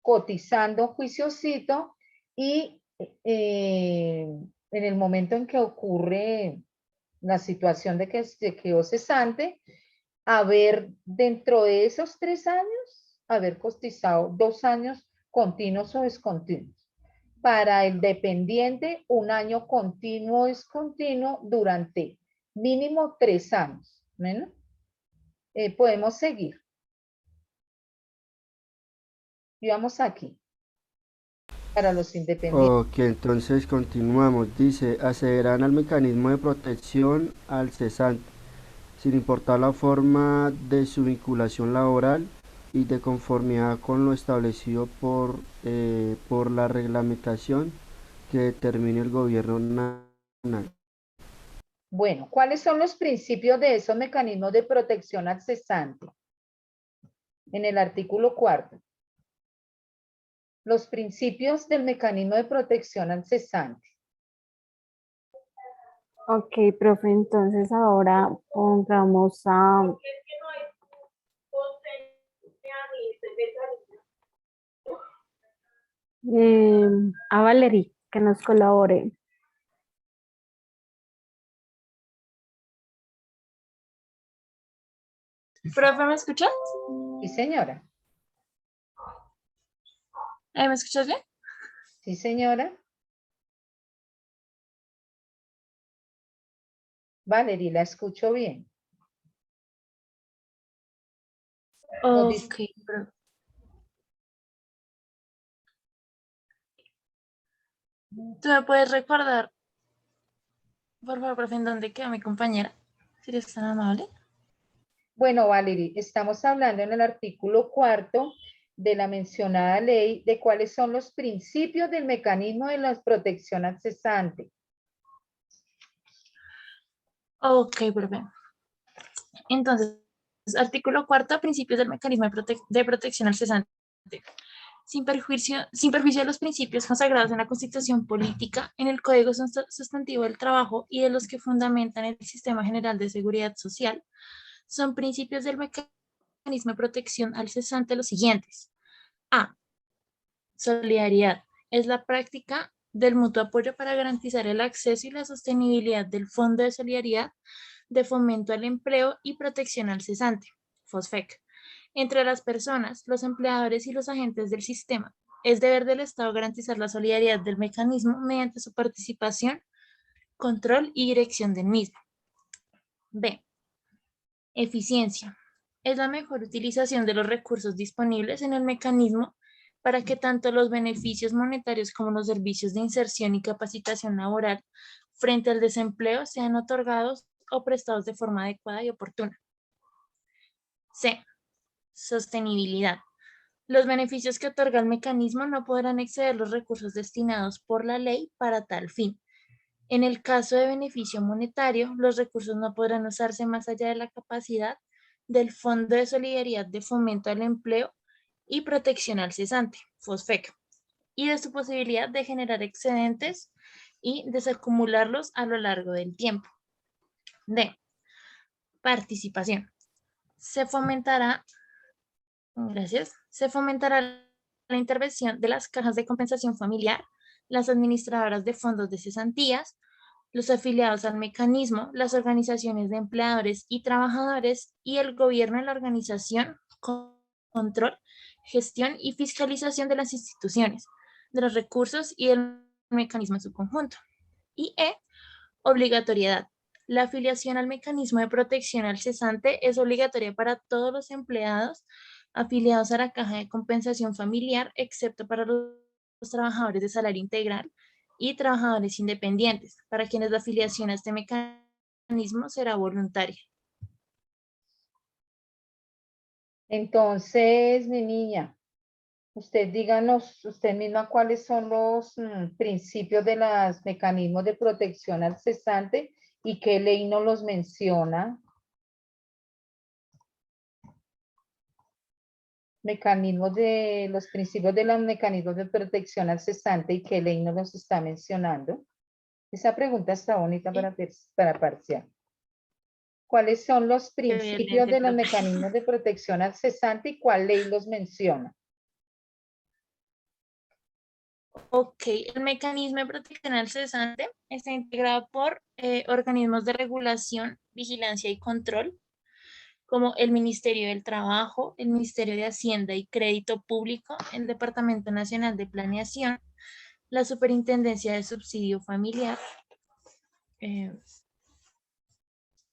cotizando juiciosito y en el momento en que ocurre la situación de que se quedó cesante, haber dentro de esos 3 años, haber cotizado 2 años continuos o discontinuos. Para el dependiente, 1 año continuo o discontinuo durante mínimo 3 años. ¿Bueno? Podemos seguir. Y vamos aquí. Para los independientes. Ok, entonces continuamos. Dice, accederán al mecanismo de protección al cesante, sin importar la forma de su vinculación laboral y de conformidad con lo establecido por la reglamentación que determine el gobierno nacional. Bueno, ¿cuáles son los principios de esos mecanismos de protección al cesante? En el artículo 4. Los principios del mecanismo de protección al cesante. Ok, profe, entonces ahora pongamos a Valerie que nos colabore. Profe, ¿me escuchas? Sí, señora. ¿Me escuchas bien? Sí, señora. Valerie, la escucho bien. Ok, profe. ¿Tú me puedes recordar, por favor, profe, en dónde queda mi compañera? Si eres tan amable. Bueno, Valerie, estamos hablando en el artículo 4 de la mencionada ley de cuáles son los principios del mecanismo de la protección al cesante. Ok, profe. Entonces, artículo 4, principios del mecanismo de protección al cesante. Sin perjuicio de los principios consagrados en la Constitución Política, en el Código Sustantivo del Trabajo y de los que fundamentan el Sistema General de Seguridad Social, son principios del mecanismo de protección al cesante los siguientes. A. Solidaridad. Es la práctica del mutuo apoyo para garantizar el acceso y la sostenibilidad del Fondo de Solidaridad de Fomento al Empleo y Protección al Cesante, FOSFEC, entre las personas, los empleadores y los agentes del sistema. Es deber del Estado garantizar la solidaridad del mecanismo mediante su participación, control y dirección del mismo. B. Eficiencia. Es la mejor utilización de los recursos disponibles en el mecanismo para que tanto los beneficios monetarios como los servicios de inserción y capacitación laboral frente al desempleo sean otorgados o prestados de forma adecuada y oportuna. C. Sostenibilidad. Los beneficios que otorga el mecanismo no podrán exceder los recursos destinados por la ley para tal fin. En el caso de beneficio monetario, los recursos no podrán usarse más allá de la capacidad del Fondo de Solidaridad de Fomento al Empleo y Protección al Cesante, FOSFEC, y de su posibilidad de generar excedentes y desacumularlos a lo largo del tiempo. D. Participación. Se fomentará la intervención de las cajas de compensación familiar, las administradoras de fondos de cesantías, los afiliados al mecanismo, las organizaciones de empleadores y trabajadores y el gobierno en la organización, control, gestión y fiscalización de las instituciones, de los recursos y del mecanismo en su conjunto. Y E, obligatoriedad. La afiliación al mecanismo de protección al cesante es obligatoria para todos los empleados afiliados a la caja de compensación familiar, excepto para los trabajadores de salario integral y trabajadores independientes, para quienes la afiliación a este mecanismo será voluntaria. Entonces, mi niña, usted díganos usted misma cuáles son los principios de los mecanismos de protección al cesante y qué ley nos los menciona. los principios de los mecanismos de protección al cesante y qué ley nos los está mencionando. Esa pregunta está bonita para parcial. ¿Cuáles son los principios de los mecanismos de protección al cesante y cuál ley los menciona? Ok, el mecanismo de protección al cesante está integrado por organismos de regulación, vigilancia y control, como el Ministerio del Trabajo, el Ministerio de Hacienda y Crédito Público, el Departamento Nacional de Planeación, la Superintendencia de Subsidio Familiar.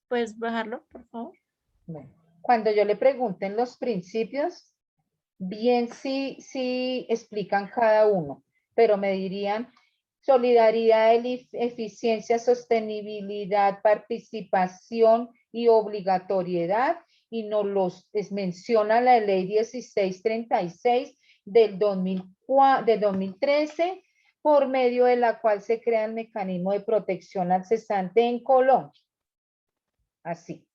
¿Puedes bajarlo, por favor? Bueno, cuando yo le pregunten los principios, bien sí explican cada uno, pero me dirían solidaridad, eficiencia, sostenibilidad, participación y obligatoriedad, y nos los menciona la ley 1636 del 2013, por medio de la cual se crea el mecanismo de protección al cesante en Colombia. Así.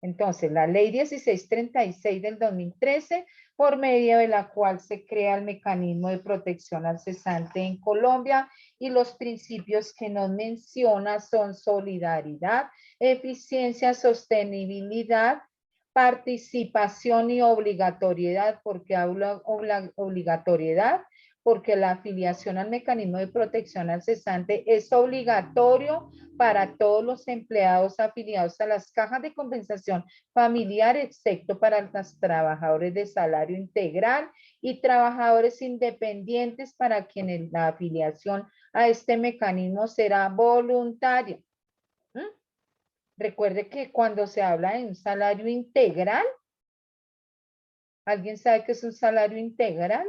Entonces, la ley 1636 del 2013, por medio de la cual se crea el mecanismo de protección al cesante en Colombia, y los principios que nos menciona son solidaridad, eficiencia, sostenibilidad, participación y obligatoriedad. ¿Por qué hablo obligatoriedad? Porque la afiliación al mecanismo de protección al cesante es obligatorio para todos los empleados afiliados a las cajas de compensación familiar, excepto para los trabajadores de salario integral y trabajadores independientes, para quienes la afiliación a este mecanismo será voluntaria. Recuerde que cuando se habla de un salario integral, ¿alguien sabe qué es un salario integral?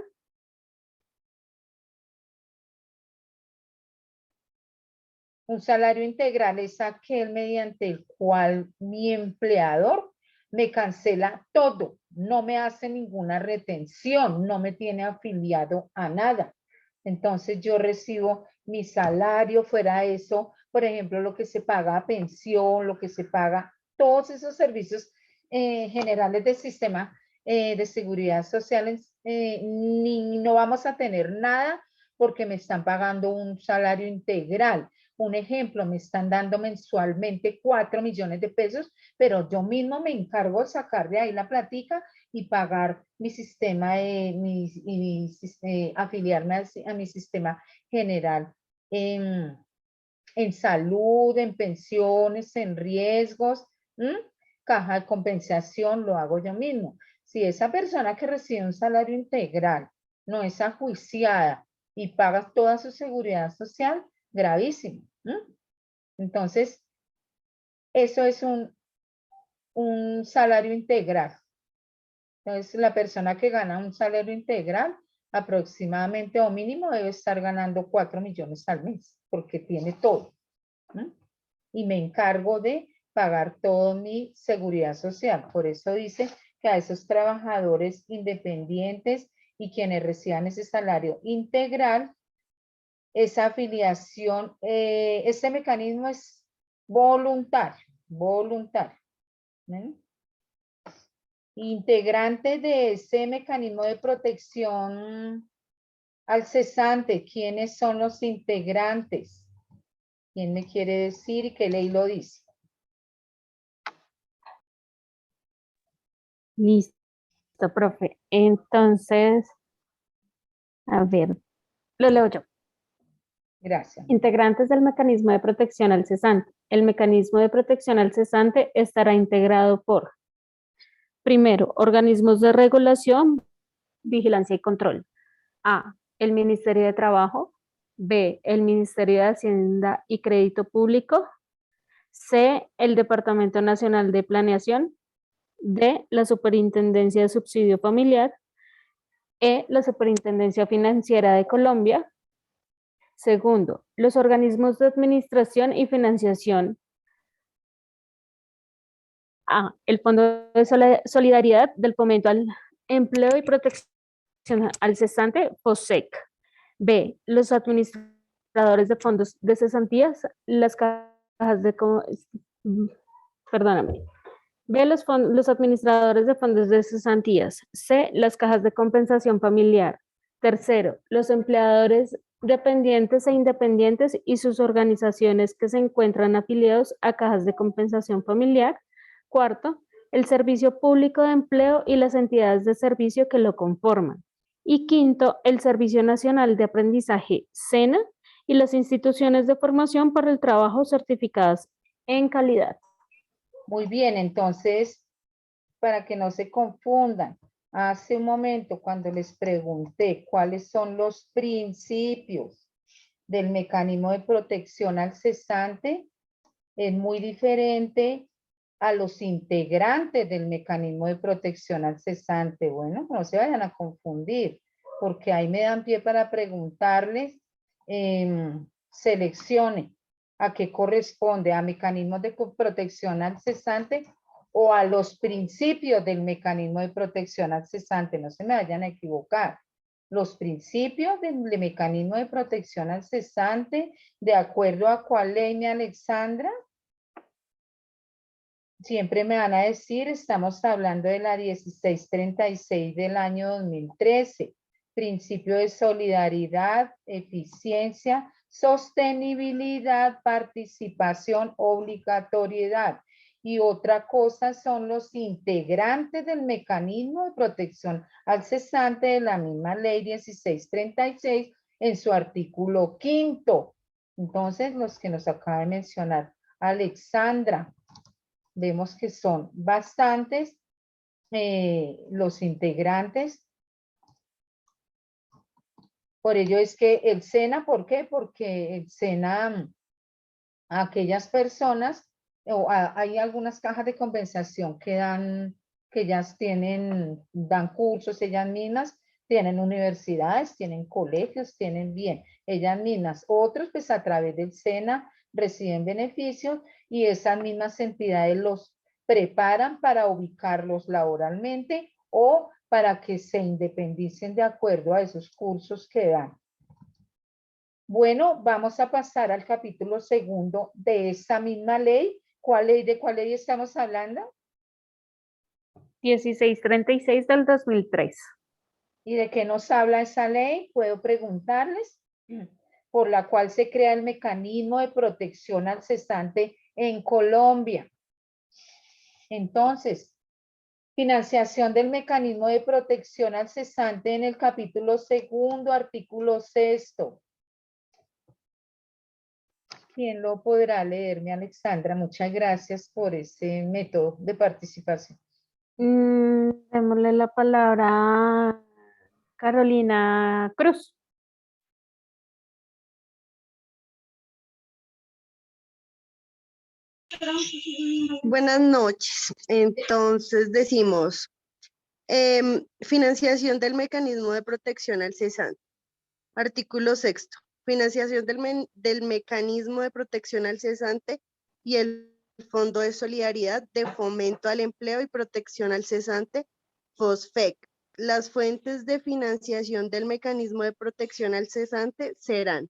Un salario integral es aquel mediante el cual mi empleador me cancela todo, no me hace ninguna retención, no me tiene afiliado a nada. Entonces yo recibo mi salario, fuera de eso, por ejemplo, lo que se paga a pensión, lo que se paga, todos esos servicios generales del sistema de seguridad social, no vamos a tener nada porque me están pagando un salario integral. Un ejemplo, me están dando mensualmente 4 millones de pesos, pero yo mismo me encargo de sacar de ahí la platica y pagar mi sistema, afiliarme a mi sistema general en salud, en pensiones, en riesgos, caja de compensación, lo hago yo mismo. Si esa persona que recibe un salario integral no es ajuiciada y paga toda su seguridad social, gravísimo. Entonces, eso es un salario integral. Entonces, la persona que gana un salario integral, aproximadamente o mínimo debe estar ganando 4 millones al mes, porque tiene todo. Y me encargo de pagar toda mi seguridad social. Por eso dice que a esos trabajadores independientes y quienes reciban ese salario integral, esa afiliación, este mecanismo es voluntario, voluntario. Integrante de ese mecanismo de protección al cesante, ¿quiénes son los integrantes? ¿Quién me quiere decir y qué ley lo dice? Listo, profe. Entonces, a ver, lo leo yo. Gracias. Integrantes del mecanismo de protección al cesante. El mecanismo de protección al cesante estará integrado por, primero, organismos de regulación, vigilancia y control. A, el Ministerio de Trabajo. B, el Ministerio de Hacienda y Crédito Público. C, el Departamento Nacional de Planeación. D, la Superintendencia de Subsidio Familiar. E, la Superintendencia Financiera de Colombia. Segundo, los organismos de administración y financiación. A, el Fondo de Solidaridad del Fomento al Empleo y Protección al Cesante, FOSEC. B, los administradores de fondos de cesantías, las cajas de... Perdóname. B, los administradores de fondos de cesantías. C, las cajas de compensación familiar. Tercero, los empleadores dependientes e independientes y sus organizaciones que se encuentran afiliados a cajas de compensación familiar. Cuarto, el Servicio Público de Empleo y las entidades de servicio que lo conforman. Y quinto, el Servicio Nacional de Aprendizaje, SENA, y las instituciones de formación para el trabajo certificadas en calidad. Muy bien, entonces, para que no se confundan, hace un momento cuando les pregunté cuáles son los principios del mecanismo de protección al cesante, es muy diferente a los integrantes del mecanismo de protección al cesante. Bueno, no se vayan a confundir, porque ahí me dan pie para preguntarles, seleccione a qué corresponde, a mecanismos de protección al cesante o a los principios del mecanismo de protección al cesante. No se me vayan a equivocar. Los principios del mecanismo de protección al cesante, ¿de acuerdo a cuál ley, mi Alexandra? Siempre me van a decir, estamos hablando de la 1636 del año 2013. Principio de solidaridad, eficiencia, sostenibilidad, participación, obligatoriedad. Y otra cosa son los integrantes del mecanismo de protección al cesante de la misma ley 1636 en su artículo 5º. Entonces, los que nos acaba de mencionar Alexandra, vemos que son bastantes los integrantes. Por ello es que el SENA, ¿por qué? Porque el SENA, aquellas personas, hay algunas cajas de compensación que dan, que ellas dan cursos, ellas mismas, tienen universidades, tienen colegios, tienen bien, ellas mismas. Otros, pues a través del SENA, reciben beneficios y esas mismas entidades los preparan para ubicarlos laboralmente o para que se independicen de acuerdo a esos cursos que dan. Bueno, vamos a pasar al capítulo 2 de esa misma ley. ¿De cuál ley estamos hablando? 1636 del 2003. ¿Y de qué nos habla esa ley? ¿Puedo preguntarles? Por la cual se crea el mecanismo de protección al cesante en Colombia. Entonces, financiación del mecanismo de protección al cesante en el capítulo 2, artículo 6. ¿Quién lo podrá leerme, Alexandra? Muchas gracias por ese método de participación. Démosle la palabra a Carolina Cruz. Buenas noches. Entonces decimos, financiación del mecanismo de protección al cesante. Artículo 6. Financiación del mecanismo de protección al cesante y el Fondo de Solidaridad de Fomento al Empleo y Protección al Cesante, FOSFEC. Las fuentes de financiación del mecanismo de protección al cesante serán,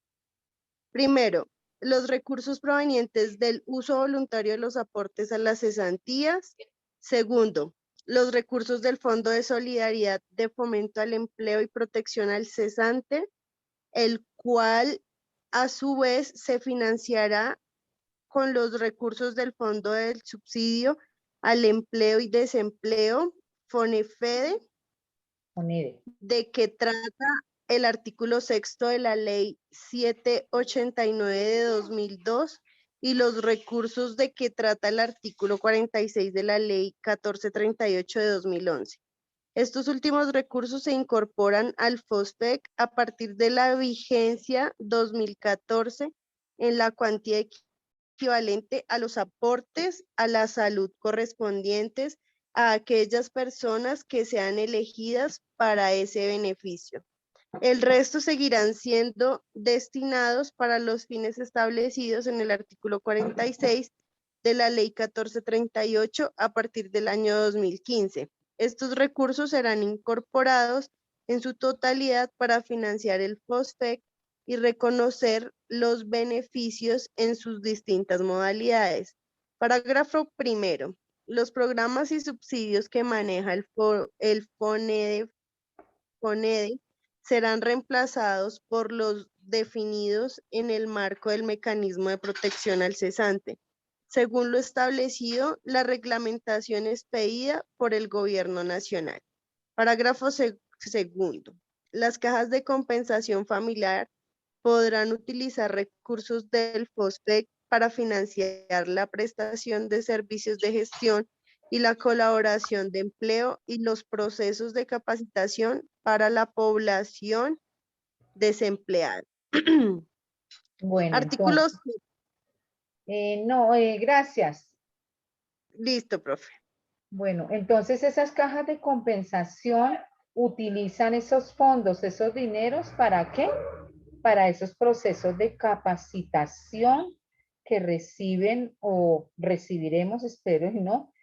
primero, los recursos provenientes del uso voluntario de los aportes a las cesantías. Segundo, los recursos del Fondo de Solidaridad de Fomento al Empleo y Protección al Cesante, el cual a su vez se financiará con los recursos del Fondo del Subsidio al Empleo y Desempleo, FONEFEDE, de que trata el artículo 6 de la Ley 789 de 2002 y los recursos de que trata el artículo 46 de la Ley 1438 de 2011. Estos últimos recursos se incorporan al FOSFEC a partir de la vigencia 2014 en la cuantía equivalente a los aportes a la salud correspondientes a aquellas personas que sean elegidas para ese beneficio. El resto seguirán siendo destinados para los fines establecidos en el artículo 46 de la Ley 1438 a partir del año 2015. Estos recursos serán incorporados en su totalidad para financiar el FOSFEC y reconocer los beneficios en sus distintas modalidades. Parágrafo primero. Los programas y subsidios que maneja el FONEDE serán reemplazados por los definidos en el marco del mecanismo de protección al cesante, según lo establecido la reglamentación expedida por el Gobierno Nacional. Parágrafo segundo. Las cajas de compensación familiar podrán utilizar recursos del FOSPEC para financiar la prestación de servicios de gestión y la colaboración de empleo y los procesos de capacitación para la población desempleada. Bueno, Artículos. gracias. Listo, profe. Bueno, entonces esas cajas de compensación utilizan esos fondos, esos dineros, ¿para qué? Para esos procesos de capacitación que reciben o recibiremos, espero y no,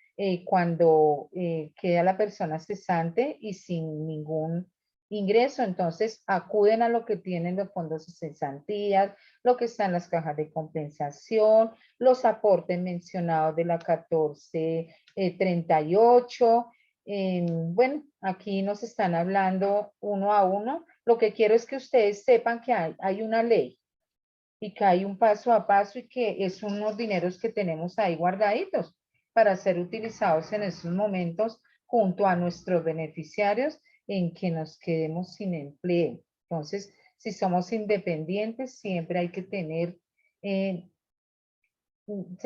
cuando queda la persona cesante y sin ningún ingreso. Entonces acuden a lo que tienen los fondos de cesantías, lo que está en las cajas de compensación, los aportes mencionados de la 1438. Bueno, aquí nos están hablando uno a uno. Lo que quiero es que ustedes sepan que hay una ley y que hay un paso a paso y que es unos dineros que tenemos ahí guardaditos para ser utilizados en estos momentos junto a nuestros beneficiarios en que nos quedemos sin empleo. Entonces, si somos independientes, siempre hay que tener, se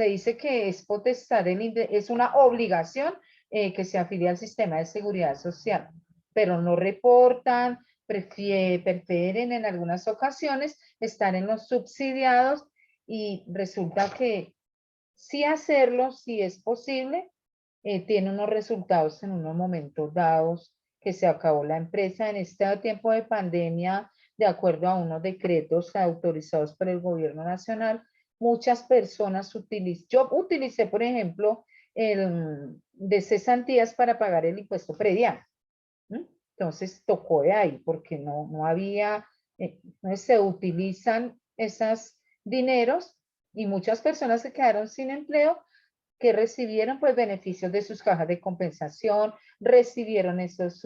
dice que es potestad, es una obligación que se afilie al sistema de seguridad social, pero no reportan, prefieren en algunas ocasiones estar en los subsidiados y resulta que sí hacerlo, si es posible, tiene unos resultados en unos momentos dados que se acabó la empresa en este tiempo de pandemia, de acuerdo a unos decretos autorizados por el gobierno nacional. Muchas personas yo utilicé, por ejemplo, el de cesantías para pagar el impuesto predial. Entonces tocó de ahí porque no había, se utilizan esos dineros y muchas personas se quedaron sin empleo que recibieron pues beneficios de sus cajas de compensación, recibieron esos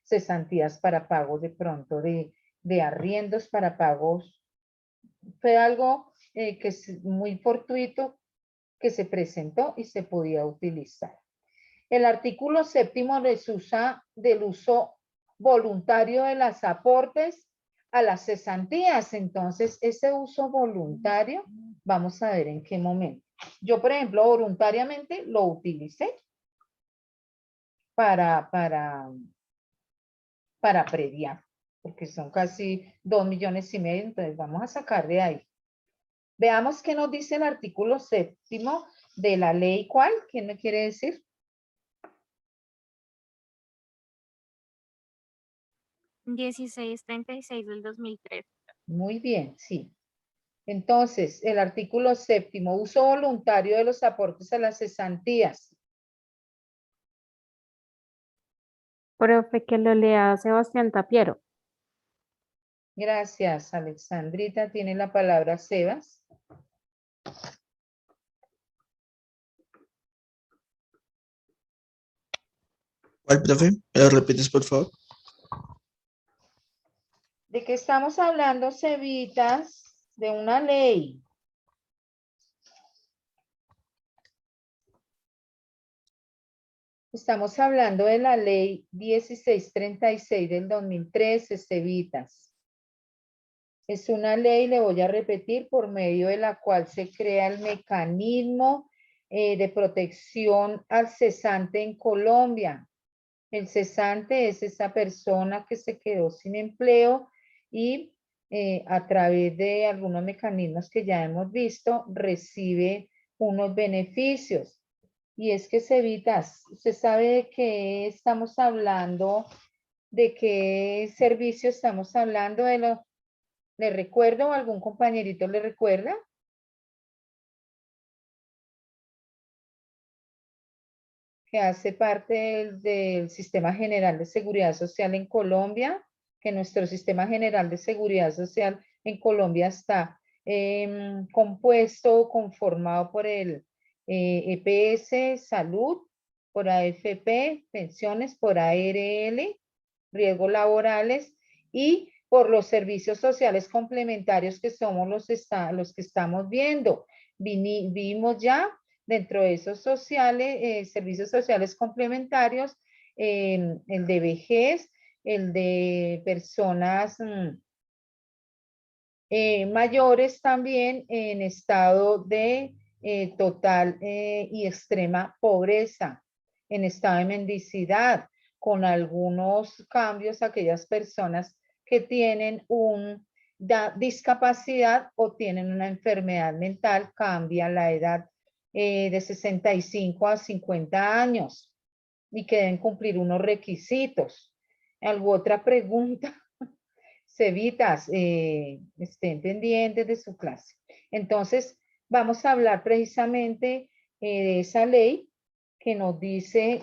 cesantías para pagos de pronto de arriendos, para pagos. Fue algo que es muy fortuito que se presentó y se podía utilizar. El artículo 7º del uso voluntario de los aportes a las cesantías. Entonces, ese uso voluntario, vamos a ver en qué momento. Yo, por ejemplo, voluntariamente lo utilicé para prediar, porque son casi 2,5 millones, entonces vamos a sacar de ahí. Veamos qué nos dice el artículo 7º de la ley. ¿Cuál? ¿Quién me quiere decir? 1636 del 2003. Muy bien, sí. Entonces, el artículo 7º, uso voluntario de los aportes a las cesantías. Profe, que lo lea Sebastián Tapiero. Gracias, Alexandrita. Tiene la palabra Sebas. ¿Cuál, profe? ¿Me lo repites, por favor? ¿De qué estamos hablando, Cevitas? De una ley. Estamos hablando de la ley 1636 del 2013, Cevitas. Es una ley, le voy a repetir, por medio de la cual se crea el mecanismo de protección al cesante en Colombia. El cesante es esa persona que se quedó sin empleo y a través de algunos mecanismos que ya hemos visto, recibe unos beneficios. Y es que Cevitas, ¿usted sabe de qué estamos hablando? ¿De qué servicio estamos hablando? ¿Le recuerdo o algún compañerito le recuerda? Que hace parte del Sistema General de Seguridad Social en Colombia, que nuestro Sistema General de Seguridad Social en Colombia está compuesto, conformado por el EPS, salud, por AFP, pensiones, por ARL, riesgos laborales y por los servicios sociales complementarios que somos los que estamos viendo. Vimos ya dentro de esos sociales, servicios sociales complementarios, el de vejez, el de personas mayores también en estado de total y extrema pobreza, en estado de mendicidad, con algunos cambios a aquellas personas que tienen una discapacidad o tienen una enfermedad mental, cambia la edad de 65 a 50 años y que deben cumplir unos requisitos. ¿Alguna otra pregunta? Cevitas, estén pendientes de su clase. Entonces, vamos a hablar precisamente de esa ley que nos dice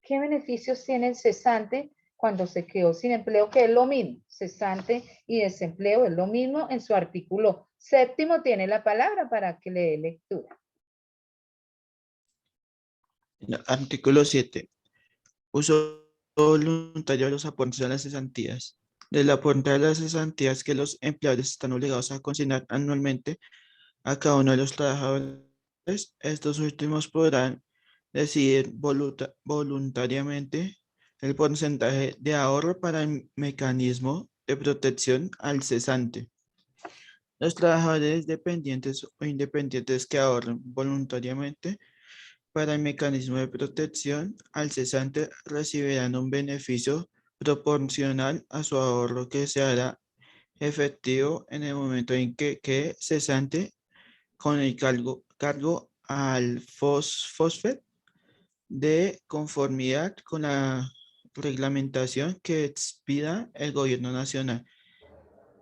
qué beneficios tiene el cesante cuando se quedó sin empleo, que es lo mismo. Cesante y desempleo es lo mismo. En su artículo 7º tiene la palabra para que le dé lectura. Artículo 7. Uso voluntario de los aportes a las cesantías. Del aporte a las cesantías que los empleadores están obligados a consignar anualmente a cada uno de los trabajadores, estos últimos podrán decidir voluntariamente el porcentaje de ahorro para el mecanismo de protección al cesante. Los trabajadores dependientes o independientes que ahorren voluntariamente para el mecanismo de protección al cesante recibirán un beneficio proporcional a su ahorro que se hará efectivo en el momento en que cesante con el cargo al FOSFET de conformidad con la reglamentación que expida el gobierno nacional,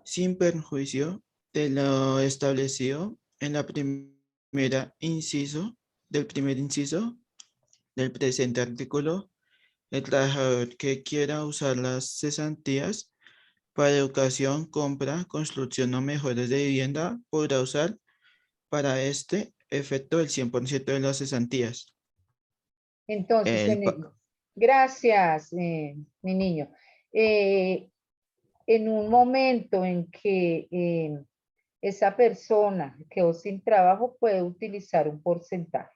sin perjuicio de lo establecido en la primer inciso del presente artículo. El trabajador que quiera usar las cesantías para educación, compra, construcción o mejoras de vivienda podrá usar para este efecto el 100% de las cesantías. Entonces, gracias, mi niño. En un momento en que esa persona quedó sin trabajo, puede utilizar un porcentaje.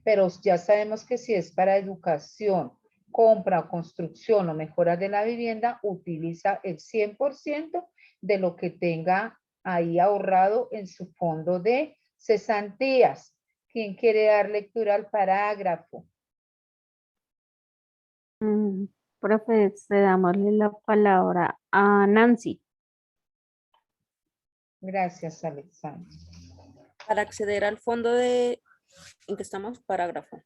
Pero ya sabemos que si es para educación, compra o construcción o mejoras de la vivienda, utiliza el 100% de lo que tenga ahí ahorrado en su fondo de cesantías. ¿Quién quiere dar lectura al parágrafo? Profe, dámosle la palabra a Nancy. Gracias, Alexandra. Para acceder al fondo de... ¿En qué estamos? Parágrafo.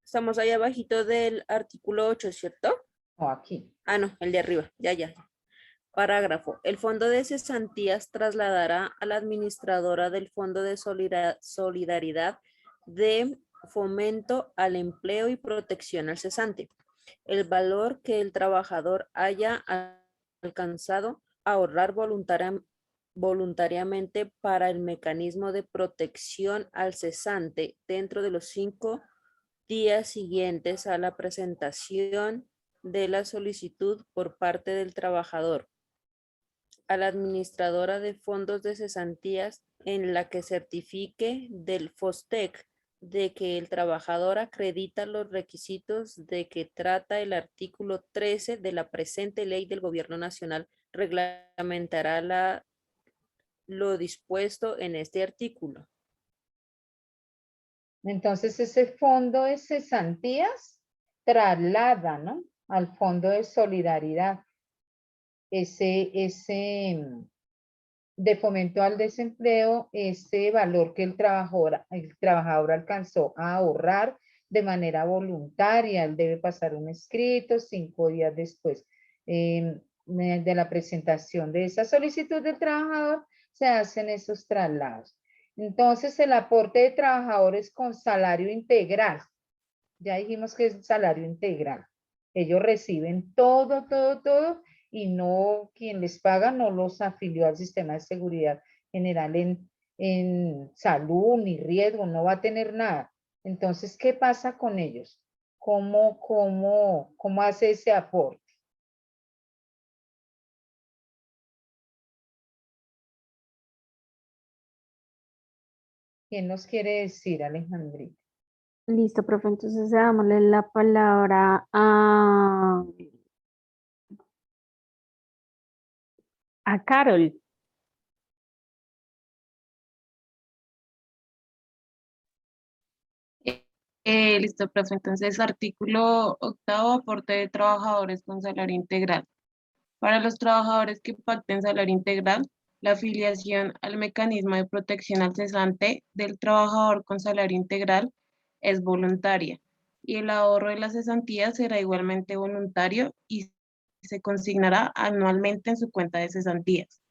Estamos ahí abajito del artículo 8, ¿cierto? No, aquí. Ah, no, el de arriba. Ya. Parágrafo. El fondo de cesantías trasladará a la administradora del Fondo de Solidaridad de Fomento al Empleo y Protección al Cesante el valor que el trabajador haya alcanzado a ahorrar voluntariamente para el mecanismo de protección al cesante dentro de los 5 días siguientes a la presentación de la solicitud por parte del trabajador a la administradora de fondos de cesantías en la que certifique del FOSTEC de que el trabajador acredita los requisitos de que trata el artículo 13 de la presente ley del Gobierno Nacional reglamentará lo dispuesto en este artículo. Entonces ese fondo de cesantías traslada, ¿no?, al fondo de solidaridad ese de fomento al desempleo, ese valor que el trabajador alcanzó a ahorrar de manera voluntaria. Él debe pasar un escrito 5 días después de la presentación de esa solicitud del trabajador, se hacen esos traslados. Entonces, el aporte de trabajadores con salario integral. Ya dijimos que es salario integral. Ellos reciben todo y no, quien les paga no los afilió al sistema de seguridad general en salud ni riesgo, no va a tener nada. Entonces, ¿qué pasa con ellos? ¿Cómo hace ese aporte? ¿Quién nos quiere decir, Alejandrita? Listo, profe. Entonces dámosle la palabra a Carol. Listo, profe. Entonces, artículo 8, aporte de trabajadores con salario integral. Para los trabajadores que pacten salario integral, la afiliación al mecanismo de protección al cesante del trabajador con salario integral es voluntaria y el ahorro de las cesantías será igualmente voluntario y se consignará anualmente en su cuenta de cesantías.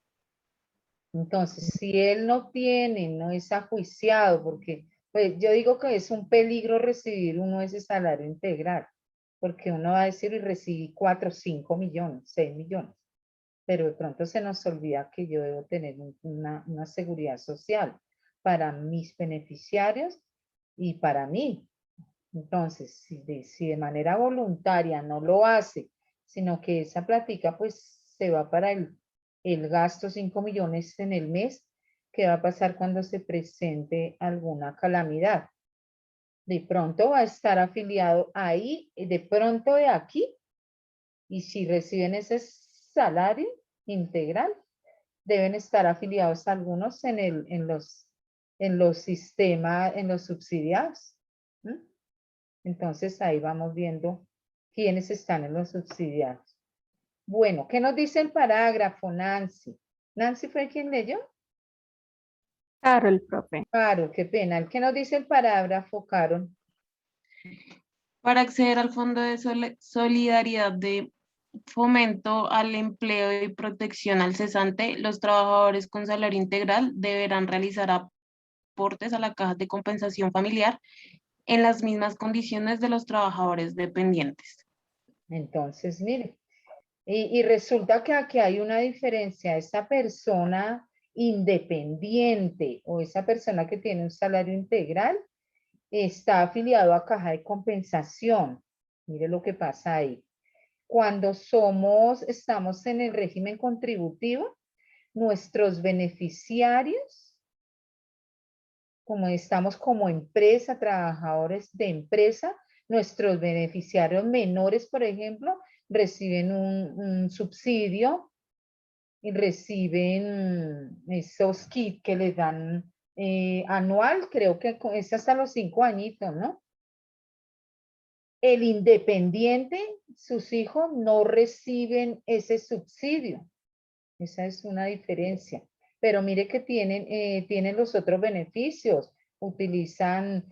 Entonces, si él no es ajuiciado, porque pues, yo digo que es un peligro recibir uno ese salario integral, porque uno va a decir y recibí 4, 5 millones, 6 millones, pero de pronto se nos olvida que yo debo tener una seguridad social para mis beneficiarios y para mí. Entonces, si de manera voluntaria no lo hace, sino que esa plática pues se va para el gasto 5 millones en el mes, ¿qué va a pasar cuando se presente alguna calamidad? De pronto va a estar afiliado ahí, de pronto de aquí, y si reciben ese salario integral, deben estar afiliados algunos en los sistemas, en los subsidiados. ¿Mm? Entonces ahí vamos viendo quiénes están en los subsidiados. Bueno, ¿qué nos dice el parágrafo, Nancy? ¿Nancy fue quien leyó? Carol, profe. Carol, qué pena. ¿Qué nos dice el parágrafo, Carol? Para acceder al Fondo de Solidaridad de Fomento al Empleo y Protección al Cesante, los trabajadores con salario integral deberán realizar aportes a la caja de compensación familiar en las mismas condiciones de los trabajadores dependientes. Entonces, mire, y resulta que aquí hay una diferencia. Esa persona independiente o esa persona que tiene un salario integral está afiliado a caja de compensación. Mire lo que pasa ahí. Cuando estamos en el régimen contributivo, nuestros beneficiarios, como estamos como empresa, trabajadores de empresa, nuestros beneficiarios menores, por ejemplo, reciben un subsidio y reciben esos kits que les dan anual, creo que es hasta los 5 añitos, ¿no? El independiente, sus hijos no reciben ese subsidio. Esa es una diferencia. Pero mire que tienen los otros beneficios. Utilizan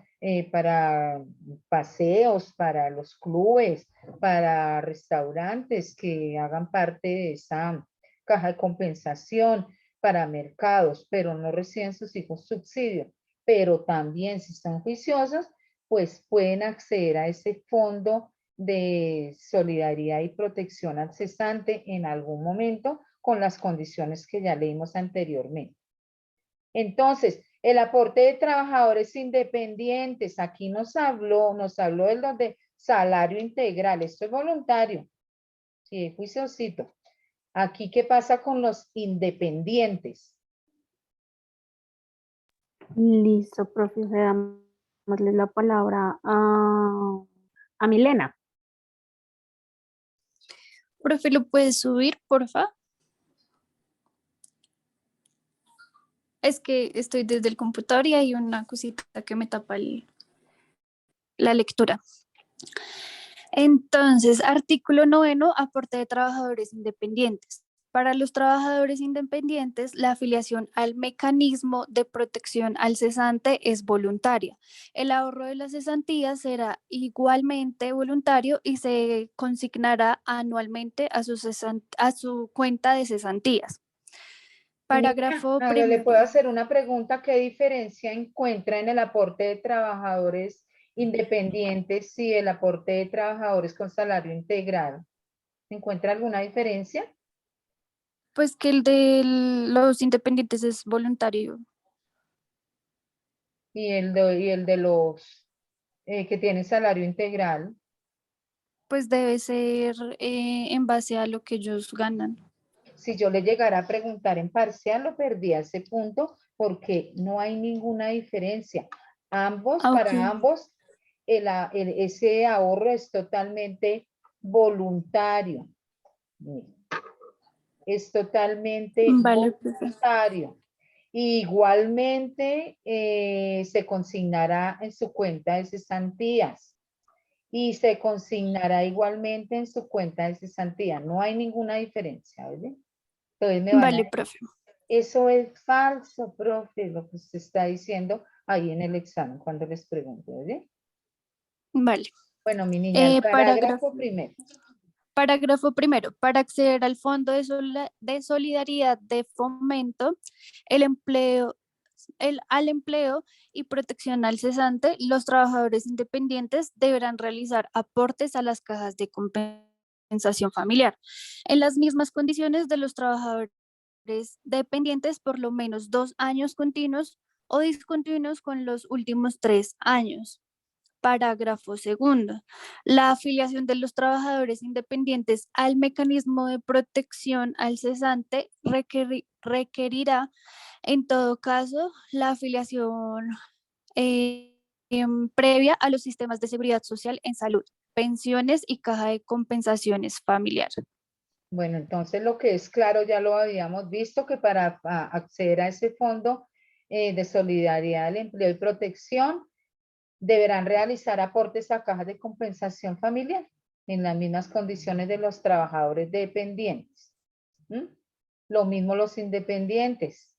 para paseos, para los clubes, para restaurantes que hagan parte de esa caja de compensación, para mercados, pero no reciben sus hijos subsidio. Pero también si están juiciosos, pues pueden acceder a ese fondo de solidaridad y protección al cesante en algún momento con las condiciones que ya leímos anteriormente. Entonces, el aporte de trabajadores independientes, aquí nos habló de salario integral, esto es voluntario. Sí, juiciosito. Aquí, ¿qué pasa con los independientes? Listo, profe. Dámosle la palabra a Milena. Profe, ¿lo puedes subir, porfa? Es que estoy desde el computador y hay una cosita que me tapa la lectura. Entonces, artículo 9, aporte de trabajadores independientes. Para los trabajadores independientes, la afiliación al mecanismo de protección al cesante es voluntaria. El ahorro de las cesantías será igualmente voluntario y se consignará anualmente a su cuenta de cesantías. Parágrafo A ver, le puedo hacer una pregunta. ¿Qué diferencia encuentra en el aporte de trabajadores independientes y el aporte de trabajadores con salario integral? ¿Encuentra alguna diferencia? Pues que el de los independientes es voluntario. Y el de los que tienen salario integral. Pues debe ser en base a lo que ellos ganan. Si yo le llegara a preguntar en parcial, lo perdí a ese punto porque no hay ninguna diferencia. Ambos, para ambos, ese ahorro es totalmente voluntario. Es totalmente Vale, voluntario. Igualmente se consignará en su cuenta de cesantías y se consignará igualmente en su cuenta de cesantía. No hay ninguna diferencia, ¿vale? Entonces me van vale, a... profe. Eso es falso, profe, lo que usted está diciendo ahí en el examen cuando les pregunto, ¿vale? Vale. Bueno, mi niña, el parágrafo Parágrafo primero. Parágrafo primero. Para acceder al Fondo de Solidaridad de Fomento, al empleo y protección al cesante, los trabajadores independientes deberán realizar aportes a las cajas de compensación familiar en las mismas condiciones de los trabajadores dependientes por lo menos 2 años continuos o discontinuos con los últimos 3 años. Parágrafo segundo. La afiliación de los trabajadores independientes al mecanismo de protección al cesante requerirá, en todo caso, la afiliación previa a los sistemas de seguridad social en salud, pensiones y caja de compensaciones familiar. Bueno, entonces lo que es claro, ya lo habíamos visto, que para acceder a ese fondo de solidaridad del empleo y protección, deberán realizar aportes a cajas de compensación familiar en las mismas condiciones de los trabajadores dependientes. Lo mismo los independientes.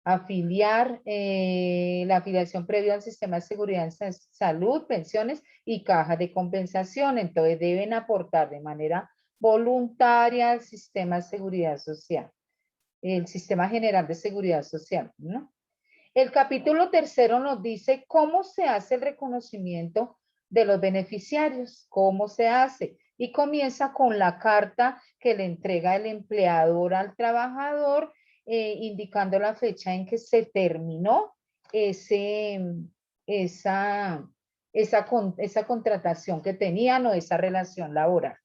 Afiliar, la afiliación previa al sistema de seguridad en salud, pensiones y cajas de compensación. Entonces deben aportar de manera voluntaria al sistema de seguridad social, el sistema general de seguridad social, ¿no? El capítulo tercero nos dice cómo se hace el reconocimiento de los beneficiarios, cómo se hace. Y comienza con la carta que le entrega el empleador al trabajador, indicando la fecha en que se terminó esa contratación que tenían o esa relación laboral.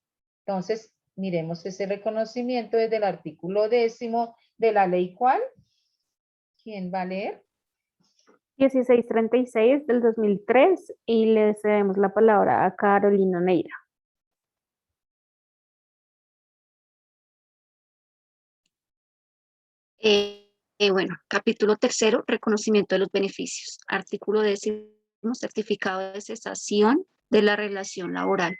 Entonces, miremos ese reconocimiento desde el artículo 10º de la ley, ¿cuál? ¿Quién va a leer? 1636 del 2003 y le cedemos la palabra a Carolina Neira. Bueno, capítulo tercero, reconocimiento de los beneficios. Artículo 10º, certificado de cesación de la relación laboral.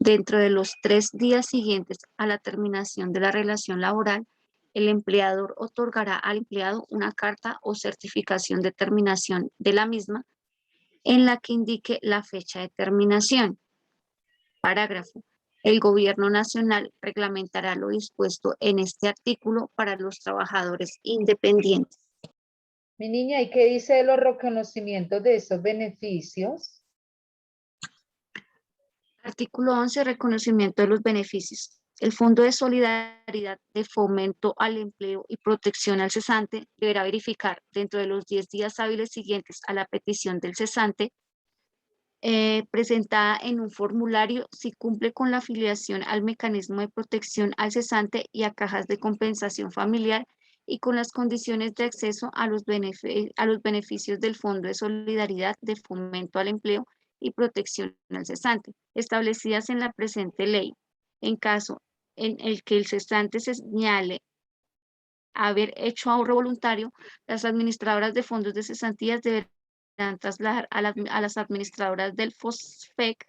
Dentro de los 3 días siguientes a la terminación de la relación laboral, el empleador otorgará al empleado una carta o certificación de terminación de la misma en la que indique la fecha de terminación. Parágrafo. El Gobierno Nacional reglamentará lo dispuesto en este artículo para los trabajadores independientes. Mi niña, ¿y qué dice de los reconocimientos de esos beneficios? Artículo 11. Reconocimiento de los beneficios. El Fondo de Solidaridad de Fomento al Empleo y Protección al Cesante deberá verificar dentro de los 10 días hábiles siguientes a la petición del cesante presentada en un formulario si cumple con la afiliación al mecanismo de protección al cesante y a cajas de compensación familiar y con las condiciones de acceso a los beneficios del Fondo de Solidaridad de Fomento al Empleo y Protección al Cesante, establecidas en la presente ley. En caso en el que el cesante se señale haber hecho ahorro voluntario, las administradoras de fondos de cesantías deberán trasladar a las administradoras del FOSFEC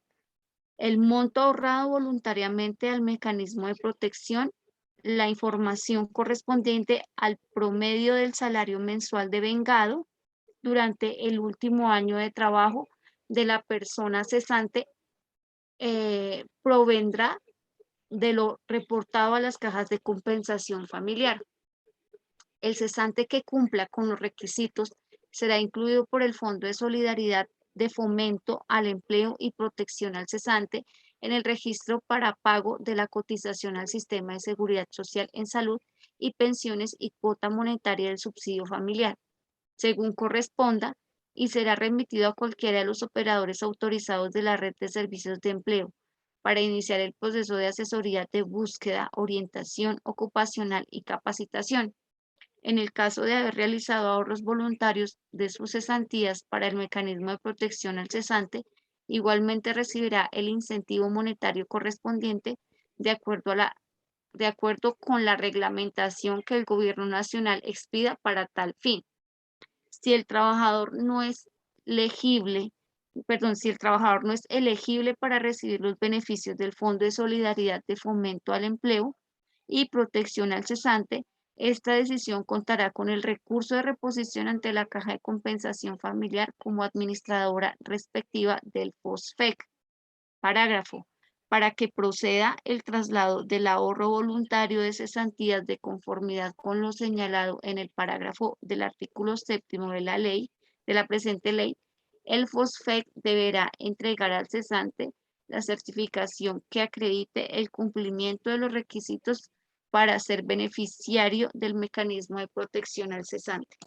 el monto ahorrado voluntariamente al mecanismo de protección, la información correspondiente al promedio del salario mensual devengado durante el último año de trabajo de la persona cesante, provendrá de lo reportado a las cajas de compensación familiar. El cesante que cumpla con los requisitos será incluido por el Fondo de Solidaridad de Fomento al Empleo y Protección al Cesante en el registro para pago de la cotización al sistema de seguridad social en salud y pensiones y cuota monetaria del subsidio familiar, según corresponda, y será remitido a cualquiera de los operadores autorizados de la red de servicios de empleo para iniciar el proceso de asesoría de búsqueda, orientación ocupacional y capacitación. En el caso de haber realizado ahorros voluntarios de sus cesantías para el mecanismo de protección al cesante, igualmente recibirá el incentivo monetario correspondiente de acuerdo con la reglamentación que el Gobierno Nacional expida para tal fin. Si el trabajador no es elegible para recibir los beneficios del Fondo de Solidaridad de Fomento al Empleo y Protección al Cesante, esta decisión contará con el recurso de reposición ante la Caja de Compensación Familiar como administradora respectiva del FOSFEC. Parágrafo. Para que proceda el traslado del ahorro voluntario de cesantías de conformidad con lo señalado en el parágrafo del artículo 7º de la presente ley, el FOSFEC deberá entregar al cesante la certificación que acredite el cumplimiento de los requisitos para ser beneficiario del mecanismo de protección al cesante.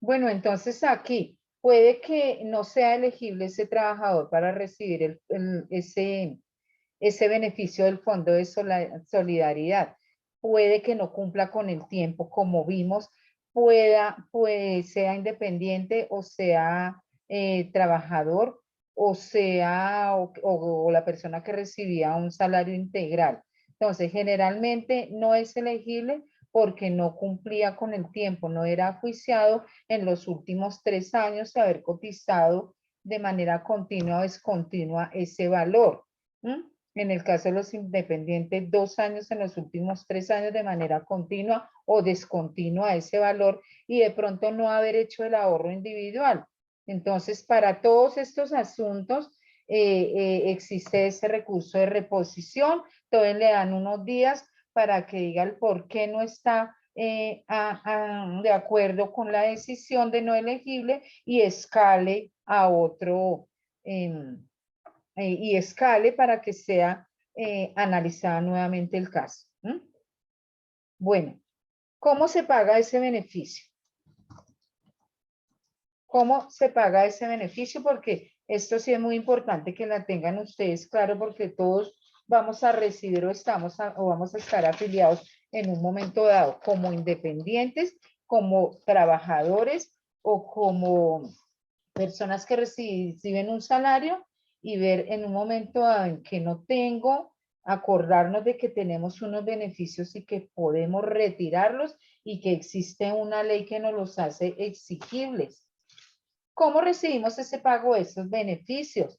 Bueno, entonces aquí puede que no sea elegible ese trabajador para recibir ese beneficio del Fondo de Solidaridad. Puede que no cumpla con el tiempo, como vimos, sea independiente o sea trabajador o sea o la persona que recibía un salario integral. Entonces, generalmente no es elegible porque no cumplía con el tiempo, no era juiciado en los últimos 3 años de haber cotizado de manera continua o descontinua ese valor. En el caso de los independientes, 2 años en los últimos 3 años de manera continua o descontinua ese valor y de pronto no haber hecho el ahorro individual. Entonces, para todos estos asuntos existe ese recurso de reposición. Entonces le dan unos días para que diga el por qué no está de acuerdo con la decisión de no elegible y escale a otro, y escale para que sea analizada nuevamente el caso. Bueno, ¿cómo se paga ese beneficio? ¿Cómo se paga ese beneficio? Porque esto sí es muy importante que la tengan ustedes claro, porque todos vamos a recibir o vamos a estar afiliados en un momento dado como independientes, como trabajadores o como personas que reciben un salario y ver en un momento dado en que no tengo, acordarnos de que tenemos unos beneficios y que podemos retirarlos y que existe una ley que nos los hace exigibles. ¿Cómo recibimos ese pago de esos beneficios?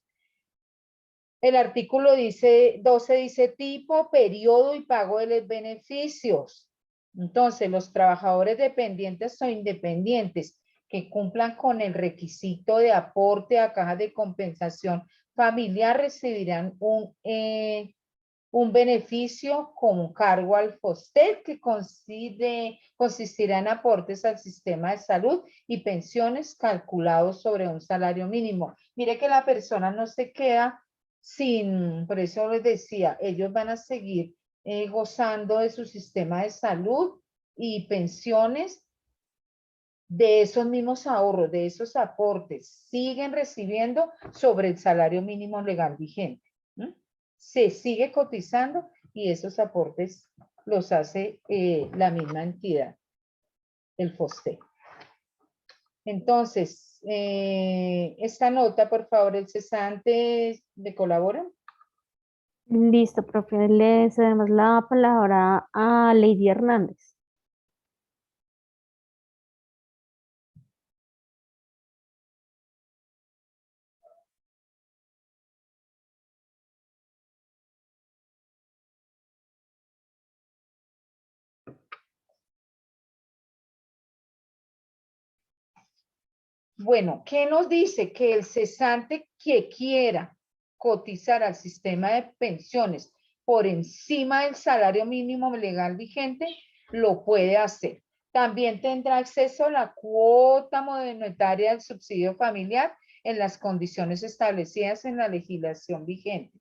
El artículo 12 dice tipo, periodo y pago de los beneficios. Entonces, los trabajadores dependientes o independientes que cumplan con el requisito de aporte a caja de compensación familiar recibirán un beneficio con cargo al FOSTEC que consistirá en aportes al sistema de salud y pensiones calculados sobre un salario mínimo. Mire que la persona no se queda sin, por eso les decía, ellos van a seguir gozando de su sistema de salud y pensiones de esos mismos ahorros, de esos aportes, siguen recibiendo sobre el salario mínimo legal vigente. Se sigue cotizando y esos aportes los hace la misma entidad, el FOSTEC. Entonces, esta nota, por favor, el cesante, ¿me colabora? Listo, profe. Le cedemos la palabra a Lady Hernández. Bueno, ¿qué nos dice? Que el cesante que quiera cotizar al sistema de pensiones por encima del salario mínimo legal vigente, lo puede hacer. También tendrá acceso a la cuota monetaria del subsidio familiar en las condiciones establecidas en la legislación vigente.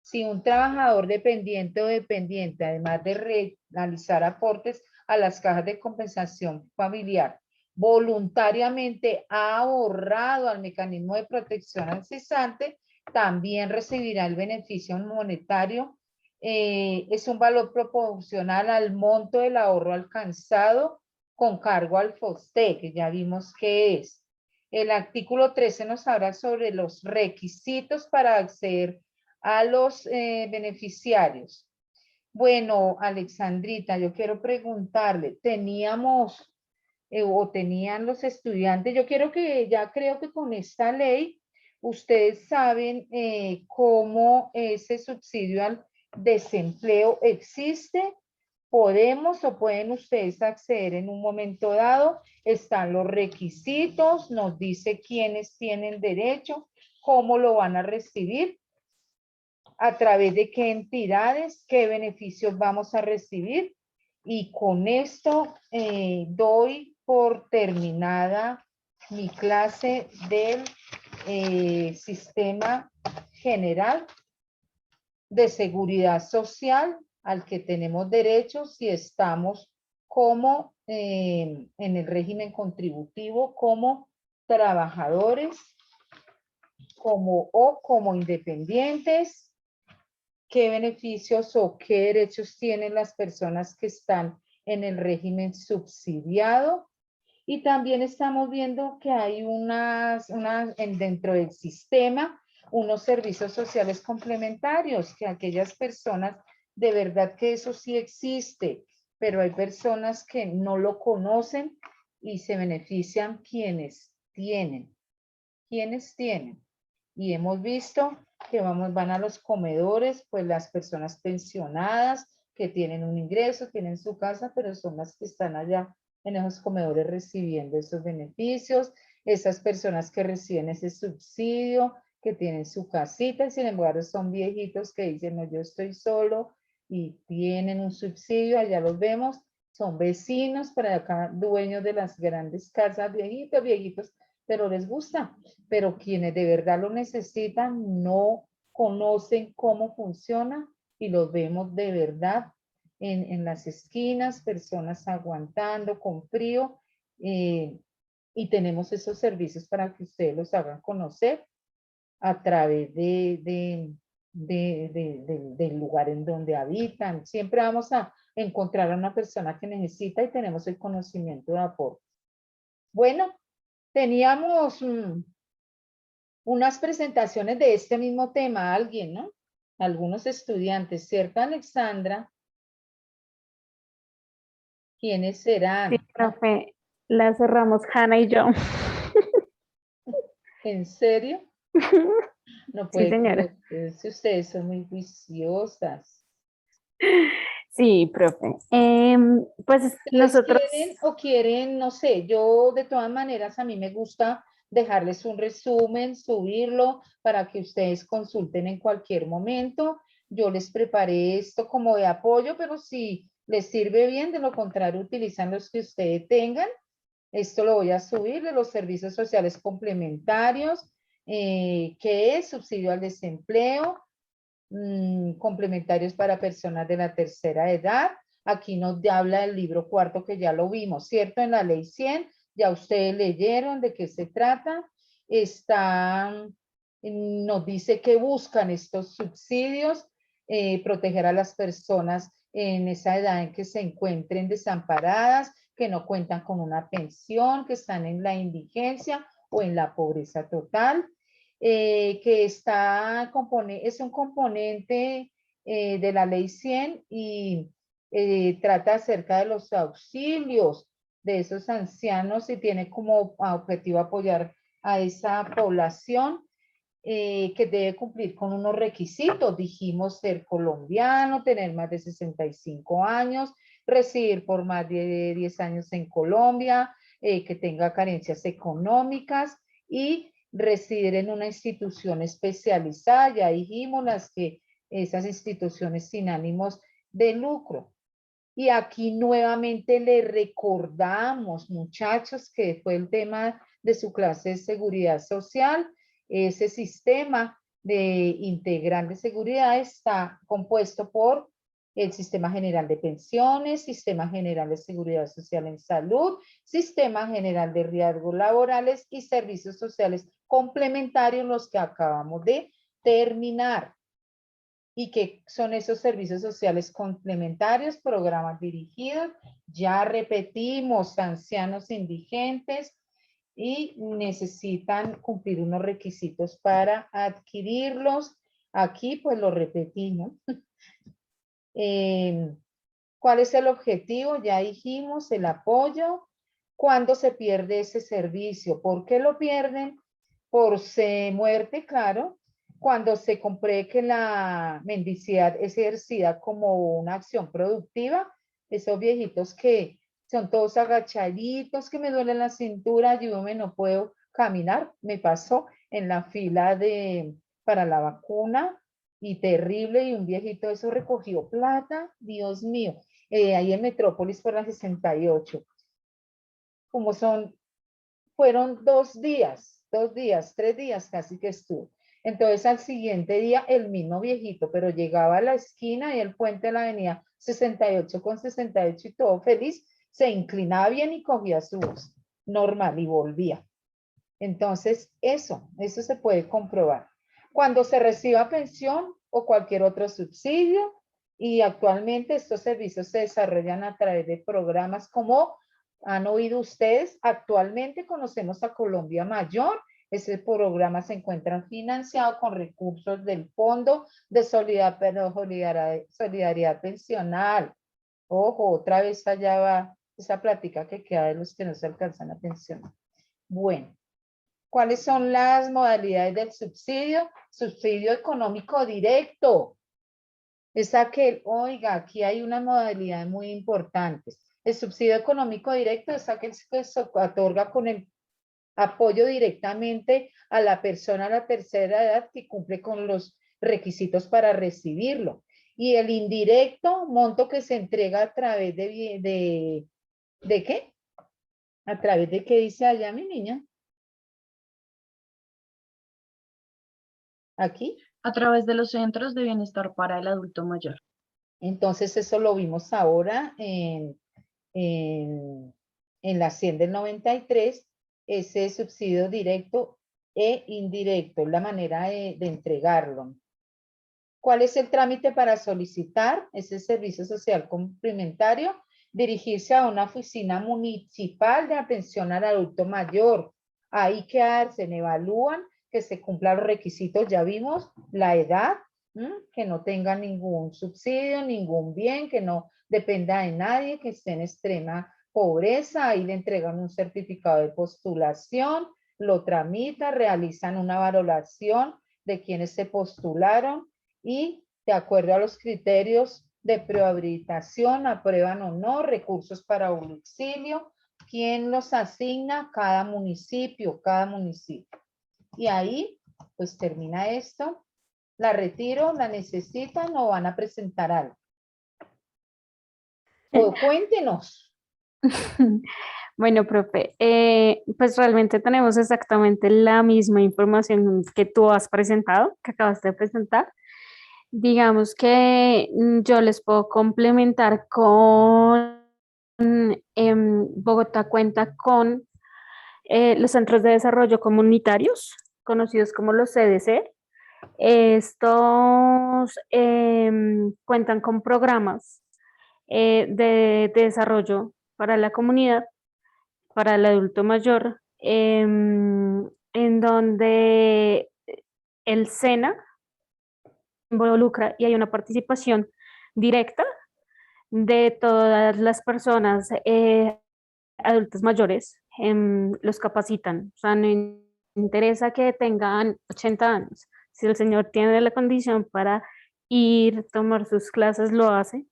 Si un trabajador dependiente o dependiente, además de realizar aportes a las cajas de compensación familiar, voluntariamente ha ahorrado al mecanismo de protección al cesante, también recibirá el beneficio monetario. Es un valor proporcional al monto del ahorro alcanzado con cargo al FOSTE, que ya vimos qué es. El artículo 13 nos habla sobre los requisitos para acceder a los beneficiarios. Bueno, Alexandrita, yo quiero preguntarle, teníamos o tenían los estudiantes, yo quiero que ya creo que con esta ley ustedes saben cómo ese subsidio al desempleo existe. Podemos o pueden ustedes acceder en un momento dado, están los requisitos, nos dice quiénes tienen derecho, cómo lo van a recibir, a través de qué entidades, qué beneficios vamos a recibir. Y con esto doy por terminada mi clase del sistema general de seguridad social al que tenemos derecho si estamos como en el régimen contributivo, como trabajadores, como independientes, qué beneficios o qué derechos tienen las personas que están en el régimen subsidiado. Y también estamos viendo que hay dentro del sistema unos servicios sociales complementarios, que aquellas personas, de verdad que eso sí existe, pero hay personas que no lo conocen y se benefician quienes tienen. Y hemos visto que van a los comedores, pues las personas pensionadas que tienen un ingreso, tienen su casa, pero son las que están allá en esos comedores recibiendo esos beneficios, esas personas que reciben ese subsidio, que tienen su casita, y sin embargo son viejitos que dicen, no, yo estoy solo, y tienen un subsidio, allá los vemos, son vecinos para acá, dueños de las grandes casas, viejitos, pero les gusta, pero quienes de verdad lo necesitan no conocen cómo funciona y los vemos de verdad en las esquinas, personas aguantando con frío, y tenemos esos servicios para que ustedes los hagan conocer a través del lugar en donde habitan. Siempre vamos a encontrar a una persona que necesita y tenemos el conocimiento de apoyo. Bueno, teníamos unas presentaciones de este mismo tema, alguien, ¿no? Algunos estudiantes, ¿cierto, Alexandra? ¿Quiénes serán? Sí, profe, la cerramos Hannah y yo. ¿En serio? No Sí, puede señora. creer, si ustedes son muy juiciosas. Sí, profe. Pues ¿Les nosotros, quieren, no sé, yo de todas maneras a mí me gusta dejarles un resumen, subirlo para que ustedes consulten en cualquier momento. Yo les preparé esto como de apoyo, pero si les sirve bien, de lo contrario utilizan los que ustedes tengan. Esto lo voy a subir de los servicios sociales complementarios, que es subsidio al desempleo, complementarios para personas de la tercera edad. Aquí nos habla del libro cuarto que ya lo vimos, ¿cierto? En la ley 100, ya ustedes leyeron de qué se trata. Nos dice que buscan estos subsidios, proteger a las personas en esa edad en que se encuentren desamparadas, que no cuentan con una pensión, que están en la indigencia o en la pobreza total. Que es un componente de la ley 100 y trata acerca de los auxilios de esos ancianos y tiene como objetivo apoyar a esa población que debe cumplir con unos requisitos. Dijimos ser colombiano, tener más de 65 años, residir por más de 10 años en Colombia, que tenga carencias económicas y residir en una institución especializada. Ya dijimos esas instituciones sin ánimos de lucro. Y aquí nuevamente le recordamos, muchachos, que fue el tema de su clase de seguridad social, ese sistema integral de seguridad está compuesto por el Sistema General de Pensiones, Sistema General de Seguridad Social en Salud, Sistema General de Riesgos Laborales y Servicios Sociales complementarios, los que acabamos de terminar. ¿Y qué son esos servicios sociales complementarios? Programas dirigidos, ya repetimos, ancianos indigentes, y necesitan cumplir unos requisitos para adquirirlos. Aquí pues lo repetimos. ¿Cuál es el objetivo? Ya dijimos, el apoyo. ¿Cuándo se pierde ese servicio? ¿Por qué lo pierden? Por muerte, claro. Cuando se compruebe que la mendicidad es ejercida como una acción productiva, esos viejitos que son todos agachaditos, que me duele la cintura, ayúdame, no puedo caminar. Me pasó en la fila para la vacuna y terrible, y un viejito eso recogió plata, Dios mío, ahí en Metrópolis por la 68. Como fueron 2 días, 3 días casi que estuvo. Entonces al siguiente día el mismo viejito, pero llegaba a la esquina y el puente de la avenida 68 con 68 y todo feliz, se inclinaba bien y cogía su voz normal y volvía. Entonces eso se puede comprobar. Cuando se reciba pensión o cualquier otro subsidio, y actualmente estos servicios se desarrollan a través de programas como han oído ustedes, actualmente conocemos a Colombia Mayor. Ese programa se encuentra financiado con recursos del Fondo de Solidaridad Pensional. Ojo, otra vez allá va esa plática que queda de los que no se alcanzan a pensionar. Bueno, ¿cuáles son las modalidades del subsidio? Subsidio económico directo. Es aquel, oiga, aquí hay una modalidad muy importante. El subsidio económico directo es aquel que se otorga con el apoyo directamente a la persona a la tercera edad que cumple con los requisitos para recibirlo. Y el indirecto, monto que se entrega a través ¿de qué? ¿A través de qué dice allá mi niña? ¿Aquí? A través de los centros de bienestar para el adulto mayor. Entonces eso lo vimos ahora en la 100 del 93, ese subsidio directo e indirecto, la manera de entregarlo. ¿Cuál es el trámite para solicitar ese servicio social complementario? Dirigirse a una oficina municipal de atención al adulto mayor. Ahí se evalúan que se cumplan los requisitos, ya vimos, la edad, que no tenga ningún subsidio, ningún bien, que no dependa de nadie, que esté en extrema pobreza. Ahí le entregan un certificado de postulación, lo tramitan, realizan una valoración de quienes se postularon y de acuerdo a los criterios de prehabilitación, aprueban o no recursos para auxilio, quién los asigna, cada municipio. Y ahí pues termina esto. ¿La retiro? ¿La necesitan o van a presentar algo? O cuéntenos. Bueno, profe, pues realmente tenemos exactamente la misma información que tú has presentado, que acabaste de presentar. Digamos que yo les puedo complementar con Bogotá cuenta con los centros de desarrollo comunitarios, conocidos como los CDC. Estos cuentan con programas de desarrollo para la comunidad, para el adulto mayor, en donde el SENA involucra y hay una participación directa de todas las personas adultos mayores, los capacitan. O sea, no interesa que tengan 80 años. Si el señor tiene la condición para ir, tomar sus clases, lo hace.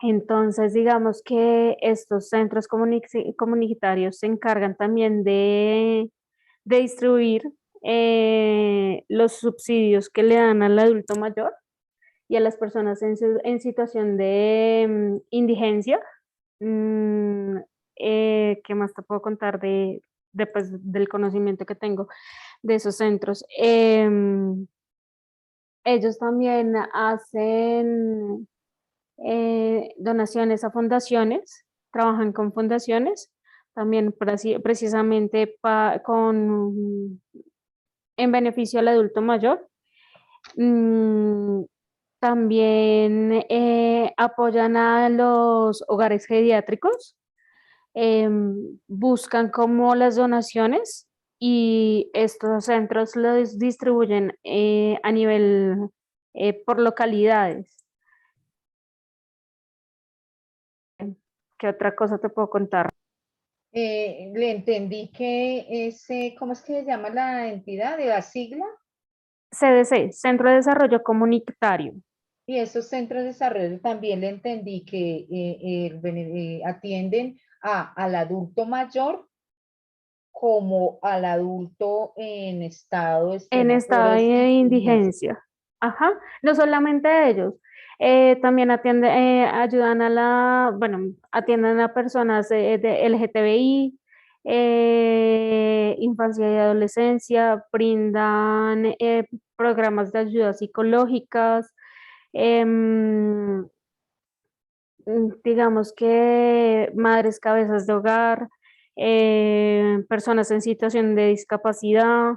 Entonces, digamos que estos centros comunitarios se encargan también de distribuir los subsidios que le dan al adulto mayor y a las personas en situación de indigencia. ¿Qué más te puedo contar pues, del conocimiento que tengo? de esos centros. Ellos también hacen donaciones a fundaciones, trabajan con fundaciones, también precisamente en beneficio al adulto mayor. También apoyan a los hogares geriátricos, buscan como las donaciones y estos centros los distribuyen a nivel por localidades. ¿Qué otra cosa te puedo contar? Le entendí que ese, ¿cómo es que se llama la entidad de la sigla? CDC, Centro de Desarrollo Comunitario. Y esos centros de desarrollo también le entendí que atienden al adulto mayor como al adulto en estado En extrema estado pobreza de e indigencia. indigencia. Ajá, no solamente ellos, también ayudan atienden a personas de LGTBI, infancia y adolescencia, brindan programas de ayuda psicológicas, digamos que madres cabezas de hogar, personas en situación de discapacidad.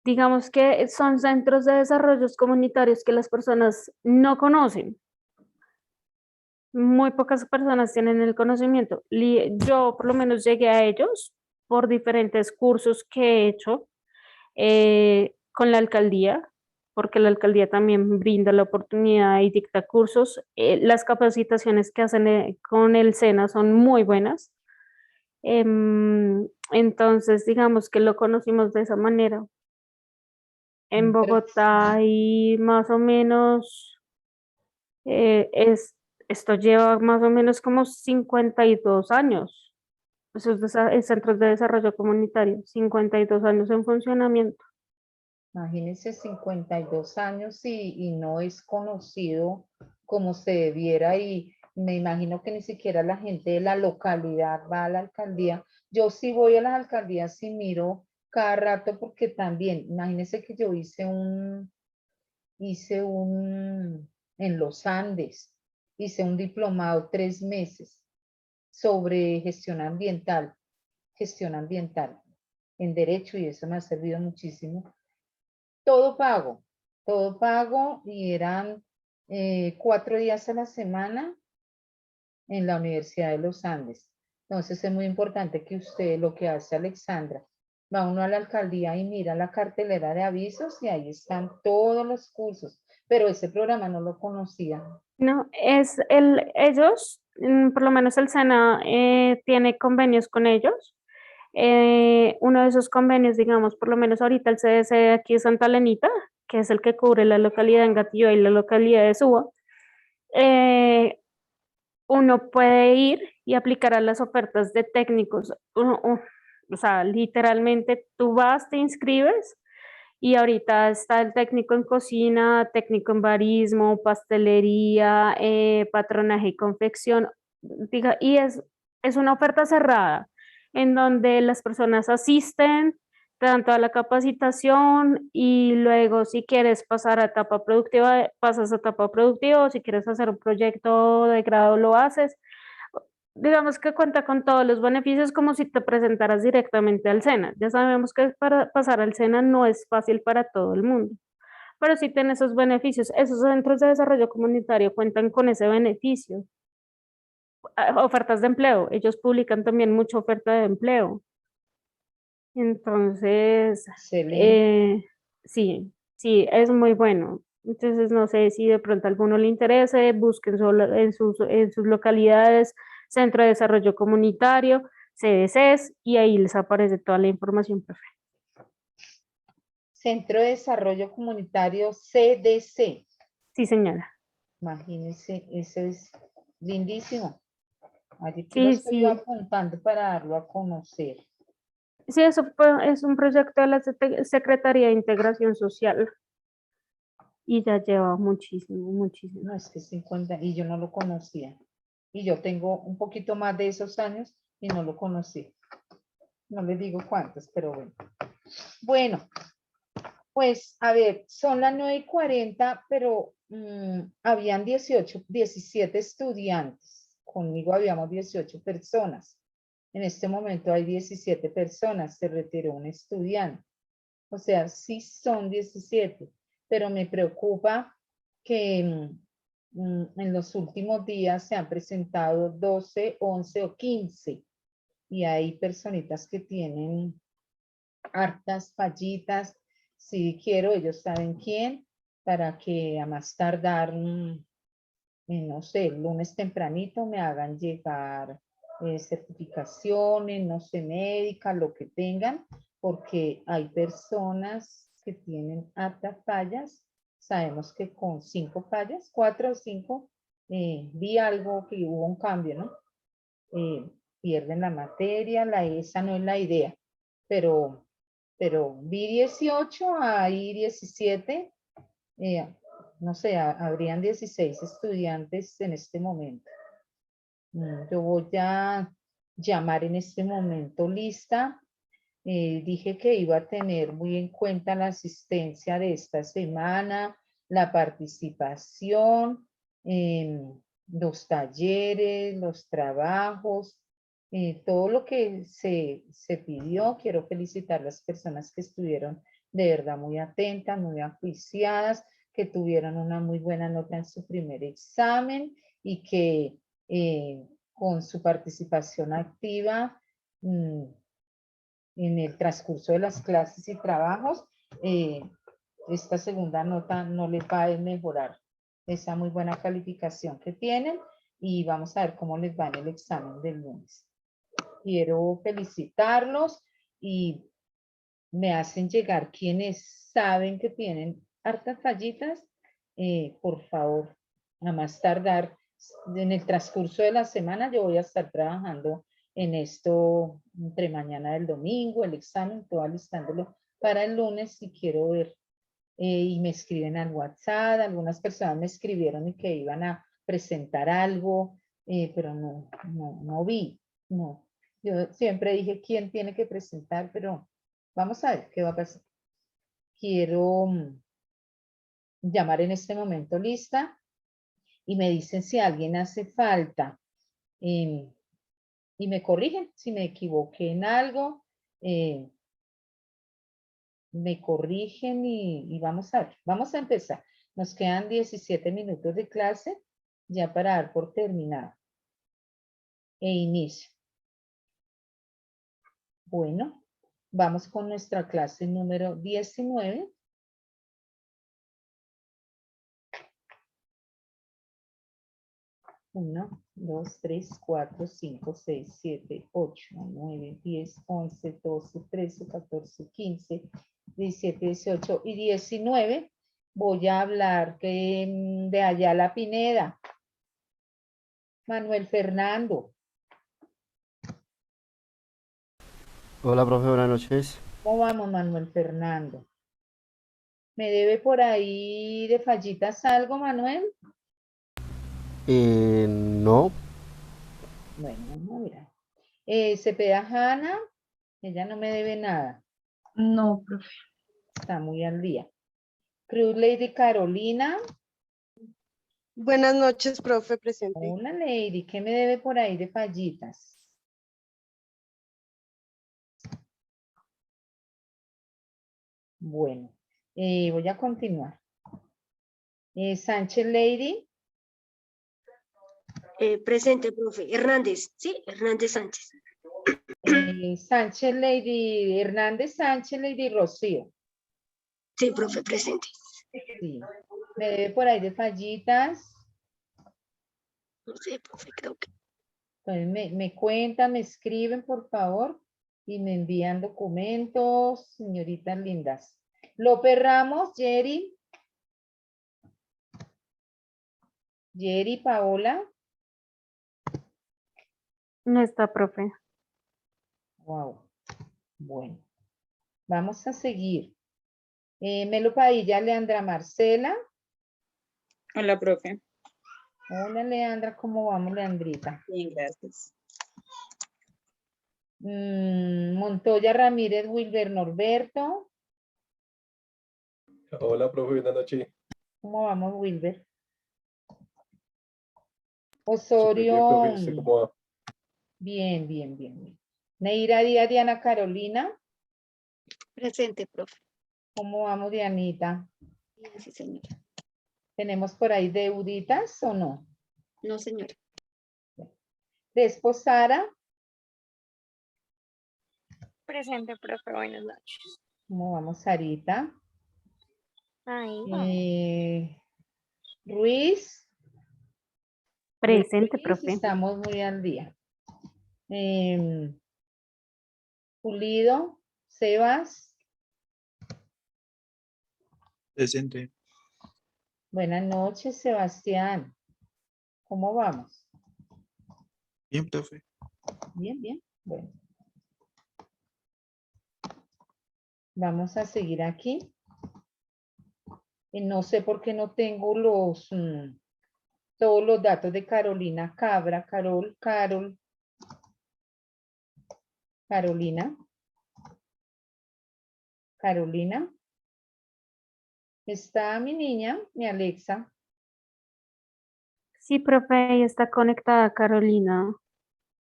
Digamos que son centros de desarrollos comunitarios que las personas no conocen. Muy pocas personas tienen el conocimiento. Yo por lo menos llegué a ellos por diferentes cursos que he hecho con la alcaldía, porque la alcaldía también brinda la oportunidad y dicta cursos. Las capacitaciones que hacen con el SENA son muy buenas. Entonces, digamos que lo conocimos de esa manera. En Bogotá hay más o menos, esto lleva más o menos como 52 años. Esos centros de desarrollo comunitario, 52 años en funcionamiento. Imagínense 52 años y no es conocido como se debiera y me imagino que ni siquiera la gente de la localidad va a la alcaldía. Yo sí voy a las alcaldías y miro cada rato porque también, imagínense que yo en los Andes, hice un diplomado 3 meses sobre gestión ambiental en derecho y eso me ha servido muchísimo. Todo pago y eran 4 días a la semana en la Universidad de los Andes. Entonces es muy importante que usted, lo que hace Alexandra, va uno a la alcaldía y mira la cartelera de avisos y ahí están todos los cursos, pero ese programa no lo conocía. No, ellos, por lo menos el SENA tiene convenios con ellos. Uno de esos convenios, digamos, por lo menos ahorita el CDC de aquí de Santa Lenita, que es el que cubre la localidad de Engativá y la localidad de Suba, uno puede ir y aplicar a las ofertas de técnicos. O sea, literalmente tú vas, te inscribes y ahorita está el técnico en cocina, técnico en barismo, pastelería, patronaje y confección. Y es una oferta cerrada en donde las personas asisten, te dan toda la capacitación y luego si quieres pasar a etapa productiva, pasas a etapa productiva o si quieres hacer un proyecto de grado lo haces. Digamos que cuenta con todos los beneficios como si te presentaras directamente al SENA. Ya sabemos que para pasar al SENA no es fácil para todo el mundo, pero sí tiene esos beneficios. Esos centros de desarrollo comunitario cuentan con ese beneficio. Ofertas de empleo, ellos publican también mucha oferta de empleo. Entonces, sí, es muy bueno. Entonces, no sé si de pronto a alguno le interese, busquen solo en sus localidades, Centro de Desarrollo Comunitario, CDCs, y ahí les aparece toda la información perfecta. Centro de Desarrollo Comunitario CDC. Sí, señora. Imagínense, eso es lindísimo. Aquí Sí, lo estoy sí. apuntando para darlo a conocer. Sí, eso es un proyecto de la Secretaría de Integración Social y ya lleva muchísimo. No, es que 50 y yo no lo conocía. Y yo tengo un poquito más de esos años y no lo conocí. No les digo cuántos, pero bueno. Bueno, pues a ver, son las 9:40, pero habían 17 estudiantes. Conmigo habíamos 18 personas. En este momento hay 17 personas, se retiró un estudiante. O sea, sí son 17, pero me preocupa que en los últimos días se han presentado 12, 11 o 15. Y hay personitas que tienen hartas fallitas. Si quiero, ellos saben quién, para que a más tardar, no sé, el lunes tempranito me hagan llegar certificaciones, no sé, médicas, lo que tengan, porque hay personas que tienen hartas fallas. Sabemos que con 5 fallas, 4 o 5, vi algo que hubo un cambio, ¿no? Pierden la materia, esa no es la idea, pero vi 18, hay 17, no sé, habrían 16 estudiantes en este momento. Yo voy a llamar en este momento lista. Dije que iba a tener muy en cuenta la asistencia de esta semana, la participación, los talleres, los trabajos, todo lo que se pidió. Quiero felicitar a las personas que estuvieron de verdad muy atentas, muy ajuiciadas, que tuvieron una muy buena nota en su primer examen y que con su participación activa en el transcurso de las clases y trabajos, esta segunda nota no les va a mejorar esa muy buena calificación que tienen, y vamos a ver cómo les va en el examen del lunes. Quiero felicitarlos y me hacen llegar quienes saben que tienen hartas fallitas, por favor, a más tardar en el transcurso de la semana. Yo voy a estar trabajando en esto entre mañana del domingo, el examen, todo alistándolo para el lunes, si quiero ver. Y me escriben al WhatsApp, algunas personas me escribieron y que iban a presentar algo, pero no vi, no. Yo siempre dije quién tiene que presentar, pero vamos a ver qué va a pasar. Quiero llamar en este momento lista y me dicen si alguien hace falta, y me corrigen si me equivoqué en algo, me corrigen y vamos a ver, vamos a empezar. Nos quedan 17 minutos de clase ya para dar por terminado. E inicio. Bueno, vamos con nuestra clase número 19. Uno, 2, 3, 4, 5, 6, 7, 8, 9, 10, 11, 12, 13, 14, 15, 17, 18 y 19. Voy a hablar de Ayala Pineda. Manuel Fernando. Hola, profe, buenas noches. ¿Cómo vamos, Manuel Fernando? ¿Me debe por ahí de fallitas algo, Manuel? No, Bueno, vamos a mirar. Cepeda Hanna, ella no me debe nada. No, profe. Está muy al día. Cruz Lady Carolina. Buenas noches, profe, presente. Hola, Lady, ¿qué me debe por ahí de fallitas? Bueno, voy a continuar. Sánchez Lady. Presente, profe. Hernández, ¿sí? Hernández Sánchez. Sánchez Lady Hernández, Sánchez Lady Rocío. Sí, profe, presente. Sí. ¿Me debe por ahí de fallitas? No sé, profe, creo que. Entonces me cuentan, me escriben, por favor, y me envían documentos, señoritas lindas. López Ramos, Jerry. Jerry, Paola. No está, profe. Wow. Bueno, vamos a seguir. Melo Padilla, Leandra Marcela. Hola, profe. Hola, Leandra, ¿cómo vamos, Leandrita? Bien, gracias. Montoya Ramírez Wilber Norberto. Hola, profe, buenas noches. ¿Cómo vamos, Wilber? Súper bien, Osorio. profe, ¿usted cómo va? Bien, bien, bien, bien. Neira Díaz, Diana Carolina. Presente, profe. ¿Cómo vamos, Dianita? Bien, sí, señora. ¿Tenemos por ahí deuditas o no? No, señora. Después Sara. Presente, profe, buenas noches. ¿Cómo vamos, Sarita? Ahí vamos. Ruiz. Presente, Ruiz, profe. estamos muy al día. Pulido, Sebas. Presente. Buenas noches, Sebastián. ¿Cómo vamos? Bien, profe. Bien, bien. Bueno. Vamos a seguir aquí. Y no sé por qué no tengo todos los datos de Carolina Cabra. Carolina. Carolina. Está mi niña, mi Alexa. Sí, profe, ahí está conectada Carolina.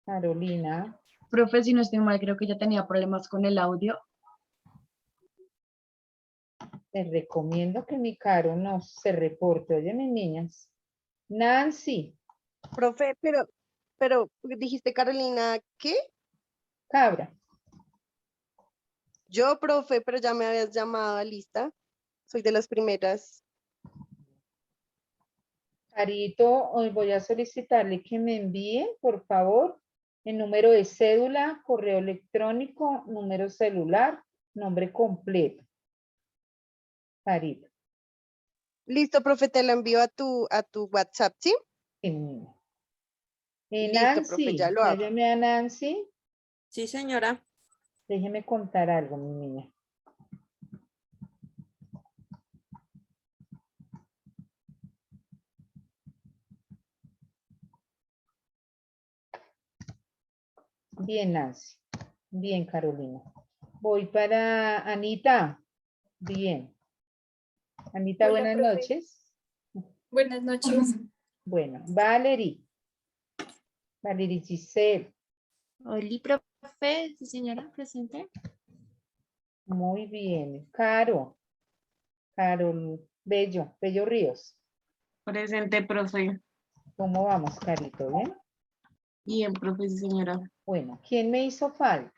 Carolina. Profe, si no estoy mal, creo que ya tenía problemas con el audio. Les recomiendo que mi Caro no se reporte. Oye, mis niñas. Nancy. Profe, pero dijiste Carolina, ¿qué? Cabra. Yo, profe, pero ya me habías llamado a lista. Soy de las primeras. Carito, hoy voy a solicitarle que me envíe, por favor, el número de cédula, correo electrónico, número celular, nombre completo. Carito. Listo, profe, te la envío a tu WhatsApp, ¿sí? Listo, Listo, profe, ya lo ¿ya hago. llamé a Nancy? Sí, señora. Déjeme contar algo, mi niña. Bien, Nancy. Bien, Carolina. Voy para Anita. Bien. Anita, Hola, buenas profe. noches. Buenas noches. Bueno, Valerie. Valerie Giselle. Oli, profe, sí, señora, presente. Muy bien. Carol Bello Ríos. Presente, profe. ¿Cómo vamos, Carito? ¿Bien? Bien, profe, sí, señora. Bueno, ¿quién me hizo falta?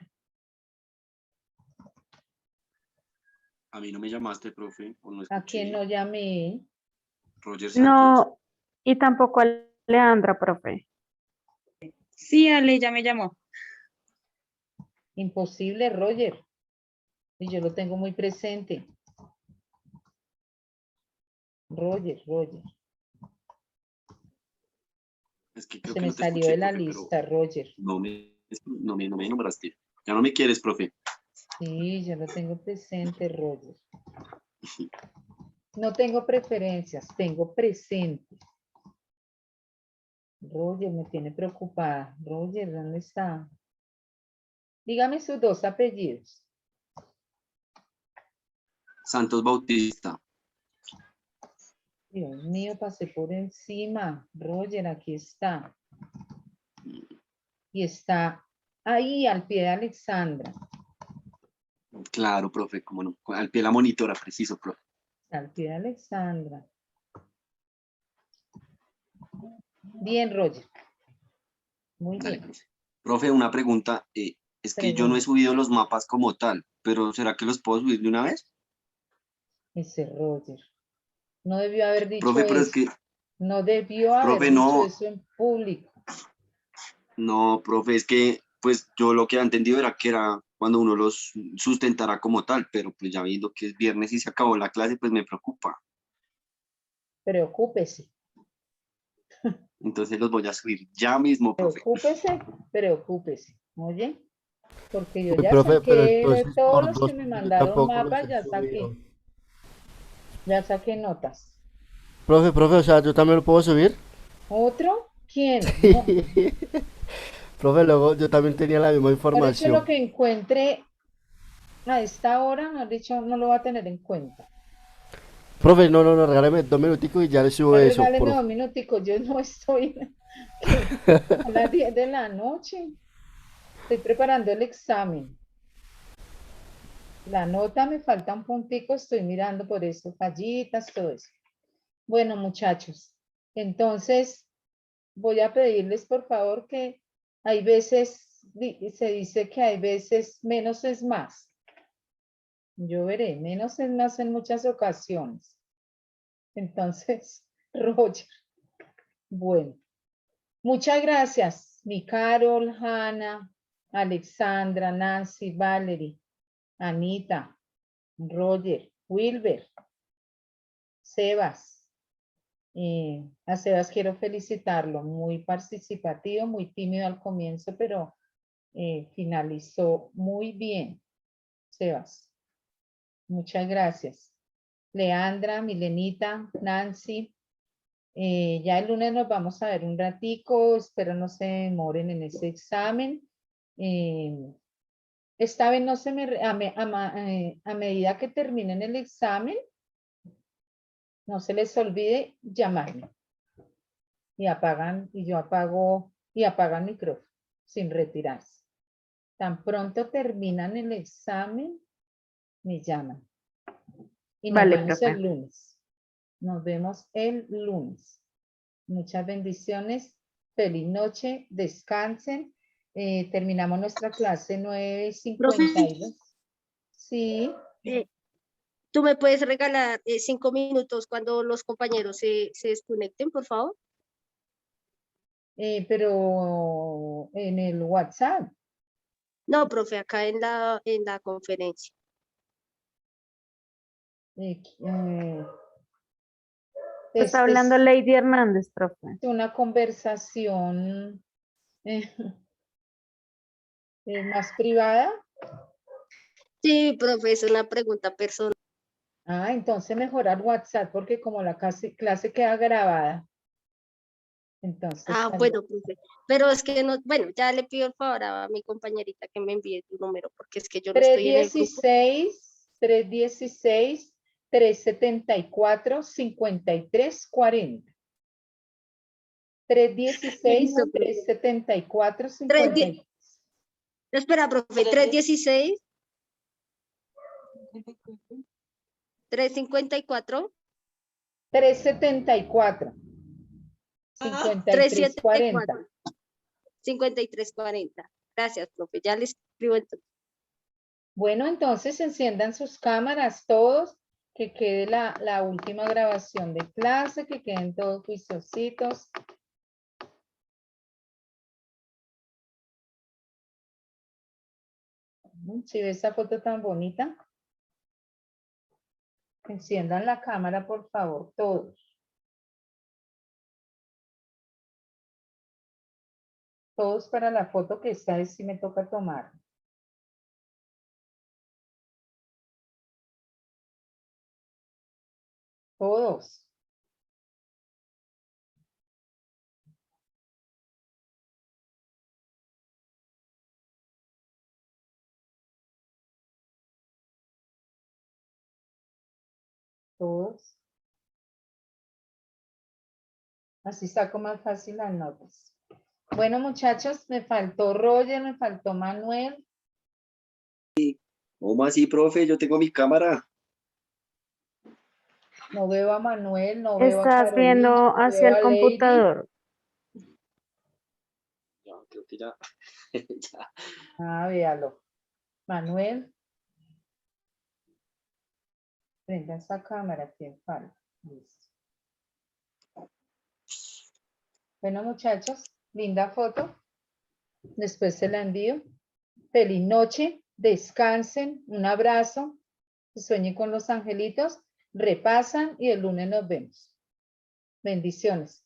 A mí no me llamaste, profe, o no ¿A quién escuché. no llamé? Roger Santos. No, y tampoco a Leandra, profe. Sí, Ale, ya me llamó. Imposible, Roger. Y yo lo tengo muy presente. Roger. Es que creo Se que me no te salió escuché, de la profe, pero lista, Roger. no me nombraste. Ya no me quieres, profe. Sí, yo lo tengo presente, Roger. No tengo preferencias, tengo presente. Roger, me tiene preocupada. Roger, ¿dónde está? Dígame sus dos apellidos. Santos Bautista. Dios mío, pasé por encima. Roger, aquí está. Y está ahí al pie de Alexandra. Claro, profe, como no. Al pie de la monitora, preciso, profe. Al pie de Alexandra. Bien, Roger. Muy Dale, bien. profe. Profe, una pregunta. Es que yo no he Pregunta. subido los mapas como tal, pero ¿será que los puedo subir de una vez? Ese Roger. No debió haber dicho Profe, pero es eso. que, No debió haber profe, dicho no, eso en público. no, profe, es que, pues yo lo que he entendido era que era cuando uno los sustentara como tal, pero pues ya viendo que es viernes y se acabó la clase, pues me preocupa. Preocúpese. Entonces los voy a subir ya mismo, profe. Preocúpese. Oye, porque yo Uy, ya profe, pero saqué entonces todos por los dos, que me porque yo mandaron tampoco los mapas, he subido. ya saqué notas. Profe, o sea, ¿yo también lo puedo subir? ¿Otro? ¿Quién? Sí. No. Profe, luego yo también tenía la misma Por eso lo información. que encuentre a esta hora, mejor dicho, no lo va a tener en cuenta. Profe, no, regáleme 2 minuticos y ya le subo eso, Regáleme profe. 2 minuticos, yo no estoy a las 10 de la noche. Estoy preparando el examen. La nota me falta un puntico, estoy mirando por eso, fallitas, todo eso. Bueno, muchachos, entonces voy a pedirles por favor que hay veces, se dice que hay veces menos es más. Yo veré, menos es más en muchas ocasiones. Entonces, Roger, bueno, muchas gracias, mi Carol, Hanna, Alexandra, Nancy, Valerie, Anita, Roger, Wilber, Sebas. A Sebas quiero felicitarlo, muy participativo, muy tímido al comienzo, pero finalizó muy bien. Sebas, muchas gracias. Leandra, Milenita, Nancy, ya el lunes nos vamos a ver un ratico, espero no se demoren en ese examen. Esta vez no se me, a medida que terminen el examen, no se les olvide llamarme. Y apagan, y yo apago, y apagan el micrófono sin retirarse. Tan pronto terminan el examen, me llaman. Y nos Vale, vemos profe. el lunes. Nos vemos el lunes. Muchas bendiciones. Feliz noche. Descansen. Terminamos nuestra clase 9:52. Sí. ¿Tú me puedes regalar 5 minutos cuando los compañeros se desconecten, por favor? Pero en el WhatsApp. No, profe, acá en la conferencia. Está hablando Lady Hernández, profe. Una conversación más privada. Sí, profe, es una pregunta personal. Ah, entonces mejorar WhatsApp porque como la clase queda grabada. Entonces. Ah, bueno, profe. Pero es que no, bueno, ya le pido el favor a mi compañerita que me envíe tu número porque es que yo no estoy en el grupo. 316-374-5340. 316-374-5340. Espera, profe, 316. 354. 374. 5340. 5340. Gracias, profe. Ya les escribo entonces. Bueno, entonces enciendan sus cámaras todos, que quede la última grabación de clase, que queden todos juiciositos. Si ve esa foto tan bonita. Enciendan la cámara, por favor, todos. Todos para la foto que esta vez sí me toca tomar. Todos. Todos. Así saco más fácil las notas. Bueno, muchachos, me faltó Roger, me faltó Manuel. ¿Cómo así, profe? Yo tengo mi cámara. No veo a Manuel, no veo a Estás Carolina, viendo no hacia veo a el Lady. computador. Ya, creo que ya. Ya. Ah, véalo. Manuel. Prenda esa cámara, ¿quién falta? Listo. Bueno, muchachos, linda foto. Después se la envío. Feliz noche, descansen, un abrazo, sueñen con los angelitos, repasan y el lunes nos vemos. Bendiciones.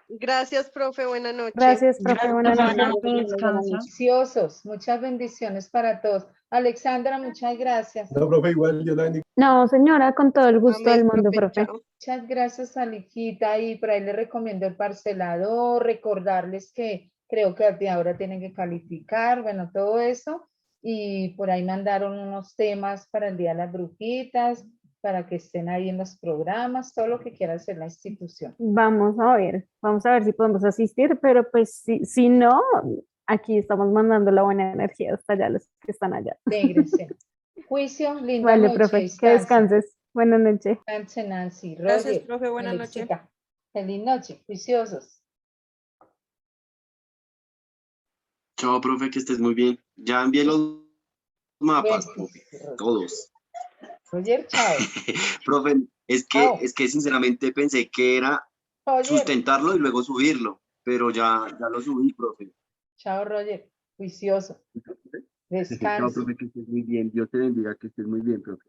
Gracias, profe. Buenas noches. Gracias, profe. Buenas Buenas noches. noches, descansa. Deliciosos, muchas bendiciones para todos. Alexandra, muchas gracias. No, profe, igual yo la bendigo. No, señora, con todo el gusto del Amén, mundo, profe. profe. Chao. Muchas gracias, Aliquita, y por ahí les recomiendo el parcelador, recordarles que creo que de ahora tienen que calificar, bueno, todo eso. Y por ahí mandaron unos temas para el Día de las Brujitas, para que estén ahí en los programas, todo lo que quiera hacer la institución. Vamos a ver si podemos asistir, pero pues si no, aquí estamos mandando la buena energía hasta allá, los que están allá. Véngase. Juicio, linda Vale, noche, profe, que descanse. descanses. Buenas noches. Descanse, Nancy, Gracias, Roger, profe. Buenas noches. Alexita. Feliz noche, juiciosos. Chao, profe, que estés muy bien. Ya envié los mapas, profe, todos. Roger, chao. Profe, Chao. es que sinceramente pensé que era Roger, sustentarlo y luego subirlo, pero ya lo subí, profe. chao, Roger, juicioso. Chao, Descanse. profe, que estés muy bien. Dios te bendiga, que estés muy bien, profe.